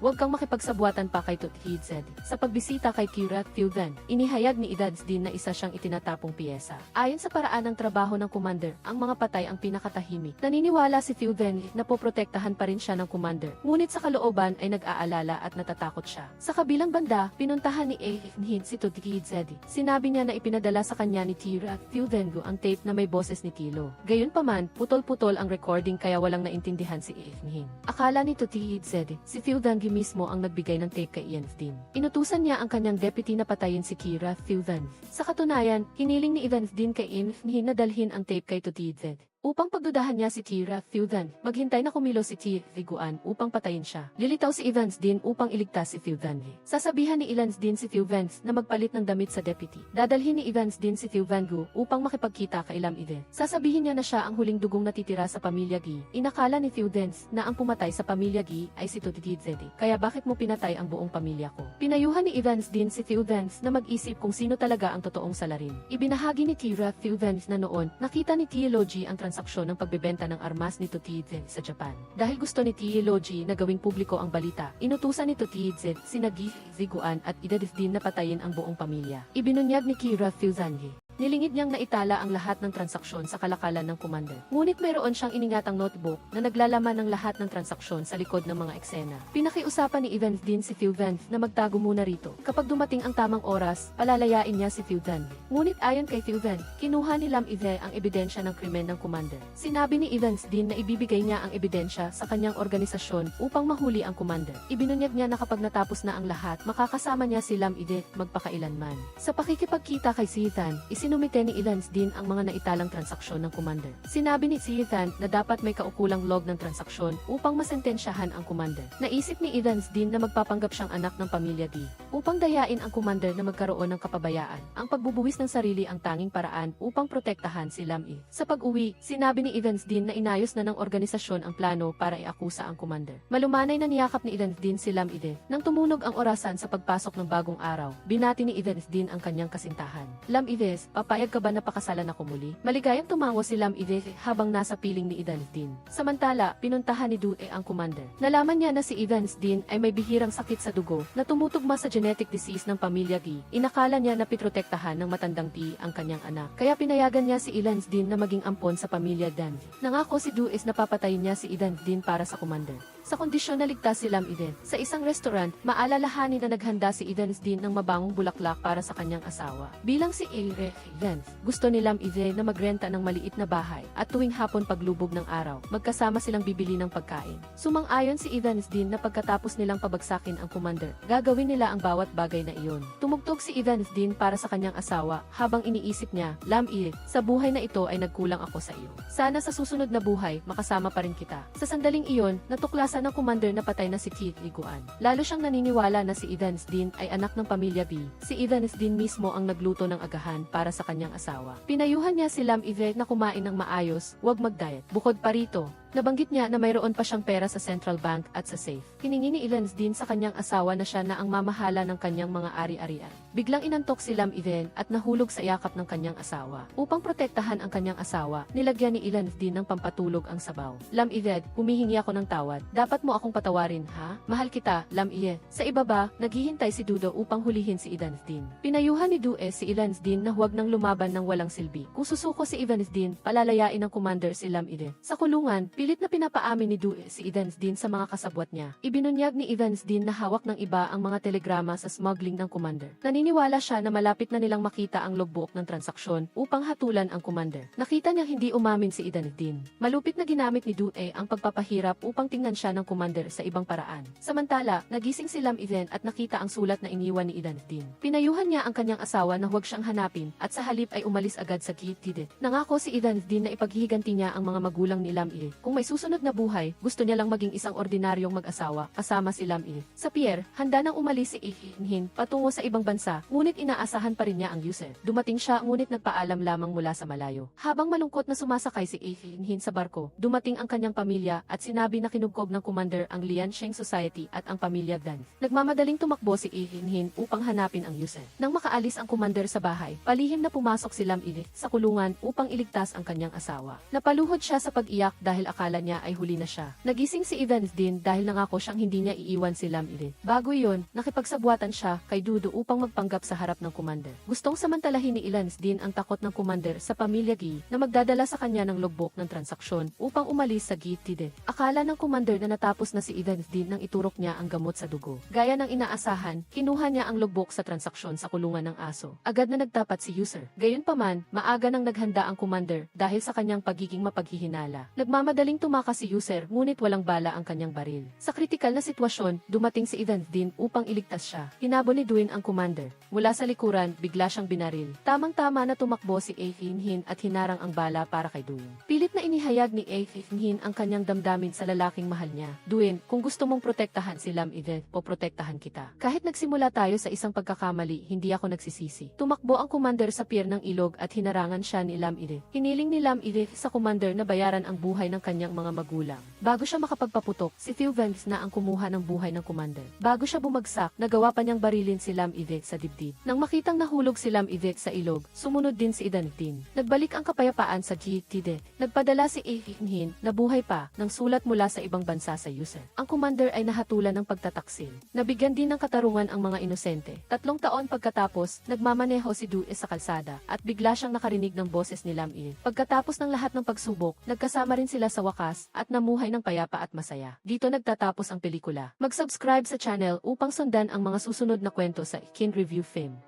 huwag kang makipagsabuatan pa kay Tut Hee Zed. Sa pagbisita kay Kira Fildan, inihayag ni Idads din na isa siyang itinatapong piyesa. Ayon sa paraan ng trabaho ng commander, ang mga patay ang pinakatahimik. Naniniwala si Fildan na poprotektahan pa rin siya ng commander. Ngunit sa kalooban ay nag-aalala at natatakot siya. Sa kabilang banda, pinuntahan ni Hin si Tut Hee Zed. Sinabi niya na ipinadala sa kanya ni Kira Fildan ang tape na may boses ni Tilo. Gayunpaman, putol-putol ang recording kaya walang naintindihan si Hin. Akala ni Tut Hee Zed, si Fildan mismo ang nagbigay ng tape kay Ian Din. Inutusan niya ang kanyang deputy na patayin si Kira Fildan. Sa katunayan, hiniling ni Ian Din kay Ian na dalhin ang tape kay Tut Hee Zed. Upang pagdudahan niya si Kira Fildan, maghintay na kumilos si Ti Guan upang patayin siya. Lilitaw si Evans din upang iligtas si Fildan. Sasabihan ni Evans din si Fildan na magpalit ng damit sa deputy. Dadalhin ni Evans din si Fildan upang makipagkita kay Lam Ide. Sasabihin niya na siya ang huling dugong natitira sa pamilya Gi. Inakala ni Fildan na ang pumatay sa pamilya Gi ay si Tut Hee Zed. Kaya bakit mo pinatay ang buong pamilya ko? Pinayuhan ni Evans din si Fildan na mag-isip kung sino talaga ang totoong salarin. Ibinahagi ni Kira Fildan na noon, nakita ni Theology ang transaksyon ng pagbebenta ng armas ni Tut Hee Zed sa Japan. Dahil gusto ni Theology na gawing publiko ang balita, inutusan ni Tut Hee Zed sina Gi Guan at Idadis din na patayin ang buong pamilya. Ibinunyag ni Kira Fildan. Nilingid niyang naitala ang lahat ng transaksyon sa kalakalan ng commander. Ngunit mayroon siyang iningatang notebook na naglalaman ng lahat ng transaksyon sa likod ng mga eksena. Pinakiusapan ni Evans din si Fildan na magtago muna rito. Kapag dumating ang tamang oras, palalayain niya si Fildan. Ngunit ayon kay Fildan, kinuha ni Lam Ide ang ebidensya ng krimen ng commander. Sinabi ni Evans din na ibibigay niya ang ebidensya sa kanyang organisasyon upang mahuli ang commander. Ibinunyag niya na kapag natapos na ang lahat, makakasama niya si Lam Ide magpakailanman. Sa pakikipagkita kay Ethan, sinumite ni Evans din ang mga naitalang transaksyon ng commander. Sinabi ni Ethan na dapat may kaukulang log ng transaksyon upang masentensyahan ang commander. Naisip ni Evans din na magpapanggap siyang anak ng pamilya D upang dayain ang commander na magkaroon ng kapabayaan. Ang pagbubuwis ng sarili ang tanging paraan upang protektahan si Lam E. Sa pag-uwi, sinabi ni Evans din na inayos na ng organisasyon ang plano para iakusa ang commander. Malumanay na niyakap ni Evans din si Lam Ide. Nang tumunog ang orasan sa pagpasok ng bagong araw, binati ni Evans din ang kanyang kasintahan. Lam Ives, papayag ka ba na pakasalan ako muli? Maligayang tumango si Lam Ide habang nasa piling ni Evans din. Samantala, pinuntahan ni Due ang commander. Nalaman niya na si Evans din ay may bihirang sakit sa dugo na tumutugma sa genetic disease ng pamilya Gi. Inakala niya na pitrotektahan ng matandang Pi ang kanyang anak. Kaya pinayagan niya si Evans din na maging ampon sa pamilya Dan. Nangako si Due na papatayin niya si Evans din para sa commander. sa kondisyon na ligtas si Lam Eden. Sa isang restaurant, maalalahanin na naghanda si Evansdeen ng mabangong bulaklak para sa kanyang asawa. Bilang si Evans, gusto ni Lam Eden na magrenta ng maliit na bahay at tuwing hapon paglubog ng araw, magkasama silang bibili ng pagkain. Sumang-ayon si Evansdeen na pagkatapos nilang pabagsakin ang commander, gagawin nila ang bawat bagay na iyon. Tumugtog si Evansdeen para sa kanyang asawa habang iniisip niya, Lam Eden, sa buhay na ito ay nagkulang ako sa iyo. Sana sa susunod na buhay, makasama pa rin kita. Sa sandaling iyon, natuklasan ng commander na patay na si Keith Iguan. Lalo siyang naniniwala na si Evansdeen ay anak ng pamilya B. Si Evansdeen mismo ang nagluto ng agahan para sa kanyang asawa. Pinayuhan niya si Lam Eden na kumain ng maayos, huwag mag-diet. Bukod pa rito, nabanggit niya na mayroon pa siyang pera sa central bank at sa safe. Hiningi ni Evansdeen sa kanyang asawa na siya na ang mamahala ng kanyang mga ari-arian. Biglang inantok si Lam Eden at nahulog sa yakap ng kanyang asawa. Upang protektahan ang kanyang asawa, nilagyan ni Evansdeen ng pampatulog ang sabaw. Lam Eden, humihingi ako ng tawad. Dapat mo akong patawarin, ha? Mahal kita, Lam Eden. Sa ibaba, naghihintay si Dudo upang hulihin si Evansdeen. Pinayuhan ni Due si Evansdeen na huwag nang lumaban ng walang silbi. Kung susuko si Evansdeen, palalayain ng commander si Lam Eden. Sa kulungan, pilit na pinapaamin ni Due si Evansdeen sa mga kasabwat niya. Ibinunyag ni Evansdeen na hawak ng iba ang mga telegrama sa smuggling ng commander. Naniniwala siya na malapit na nilang makita ang logbook ng transaksyon upang hatulan ang commander. Nakita niyang hindi umamin si Evansdeen. Malupit na ginamit ni Due ang pagpapahirap upang tingnan siya ng commander sa ibang paraan. Samantala, nagising si Lam Eden at nakita ang sulat na iniwan ni Evansdeen. Pinayuhan niya ang kanyang asawa na huwag siyang hanapin at sa halip ay umalis agad sa Keith. Nangako si Evansdeen na ipaghihiganti niya ang mga magulang ni Lam Eden. Kung may susunod na buhay, gusto niya lang maging isang ordinaryong mag-asawa kasama si Lam Eden. Sa pier, handa nang umalis si Ehinhin patungo sa ibang bansa, ngunit inaasahan pa rin niya ang Yusef. Dumating siya ngunit nagpaalam lamang mula sa malayo. Habang malungkot na sumasakay si Ehinhin sa barko, dumating ang kanyang pamilya at sinabi na kinugkob ng commander ang Liansheng Society at ang pamilya Dan. Nagmamadaling tumakbo si Ehinhin upang hanapin ang Yusef. Nang makaalis ang commander sa bahay, palihim na pumasok si Lam Eden sa kulungan upang iligtas ang kanyang asawa. Napaluhod siya sa pag-iyak dahil akala niya ay huli na siya. Nagising si Evansdeen dahil nangako siyang hindi niya iiwan si Lam Eden. Bago iyon, nakipagsabwatan siya kay Dudu upang magpanggap sa harap ng commander. Gustong samantalahin ni Evansdeen ang takot ng commander sa pamilya Gi na magdadala sa kanya ng logbook ng transaksyon upang umalis sa Gitide. Akala ng commander na natapos na si Evansdeen nang iturok niya ang gamot sa dugo. Gaya ng inaasahan, kinuha niya ang logbook sa transaksyon sa kulungan ng aso. Agad na nagtapat si user. Gayunpaman, maaga nang naghanda ang commander dahil sa kanyang pagiging mapaghihinala. Nagmamadaling tumakas si user ngunit walang bala ang kanyang baril. Sa kritikal na sitwasyon, dumating si Evansdeen upang iligtas siya. Hinabol ni Duin ang commander. Mula sa likuran, bigla siyang binaril. Tamang-tama na tumakbo si Ehinhin at hinarang ang bala para kay Duin. Pilit na inihayag ni Ehinhin ang kanyang damdamin sa lalaking mahal niya. Duin, kung gusto mong protektahan si Lam Eden, poprotektahan kita. Kahit nagsimula tayo sa isang pagkakamali, hindi ako nagsisisi. Tumakbo ang commander sa pier ng ilog at hinarangan siya ni Lam Eden. Hiniling ni Lam Eden sa commander na bayaran ang buhay ng kanyang mga magulang. Bago siya makapagpaputok, si Theo Vance na ang kumuha ng buhay ng commander. Bago siya bumagsak, nagawa pa niyang barilin si Lam Eden sa dibdib. Nang makitang nahulog si Lam Eden sa ilog, sumunod din si Evansdeen. Nagbalik ang kapayapaan sa Gitide. Nagpadala si Ehinhin na buhay pa ng sulat mula sa ibang bansa sa user. Ang commander ay nahatulan ng pagtataksil. Nabigyan din ng katarungan ang mga inosente. 3 taon pagkatapos, nagmamaneho si Due sa kalsada at bigla siyang nakarinig ng boses ni Lam Eden. Pagkatapos ng lahat ng pagsubok, nagkasama rin sila sa wakas at namuhay ng payapa at masaya. Dito nagtatapos ang pelikula. Mag-subscribe sa channel upang sundan ang mga susunod na kwento sa Kin Review Film.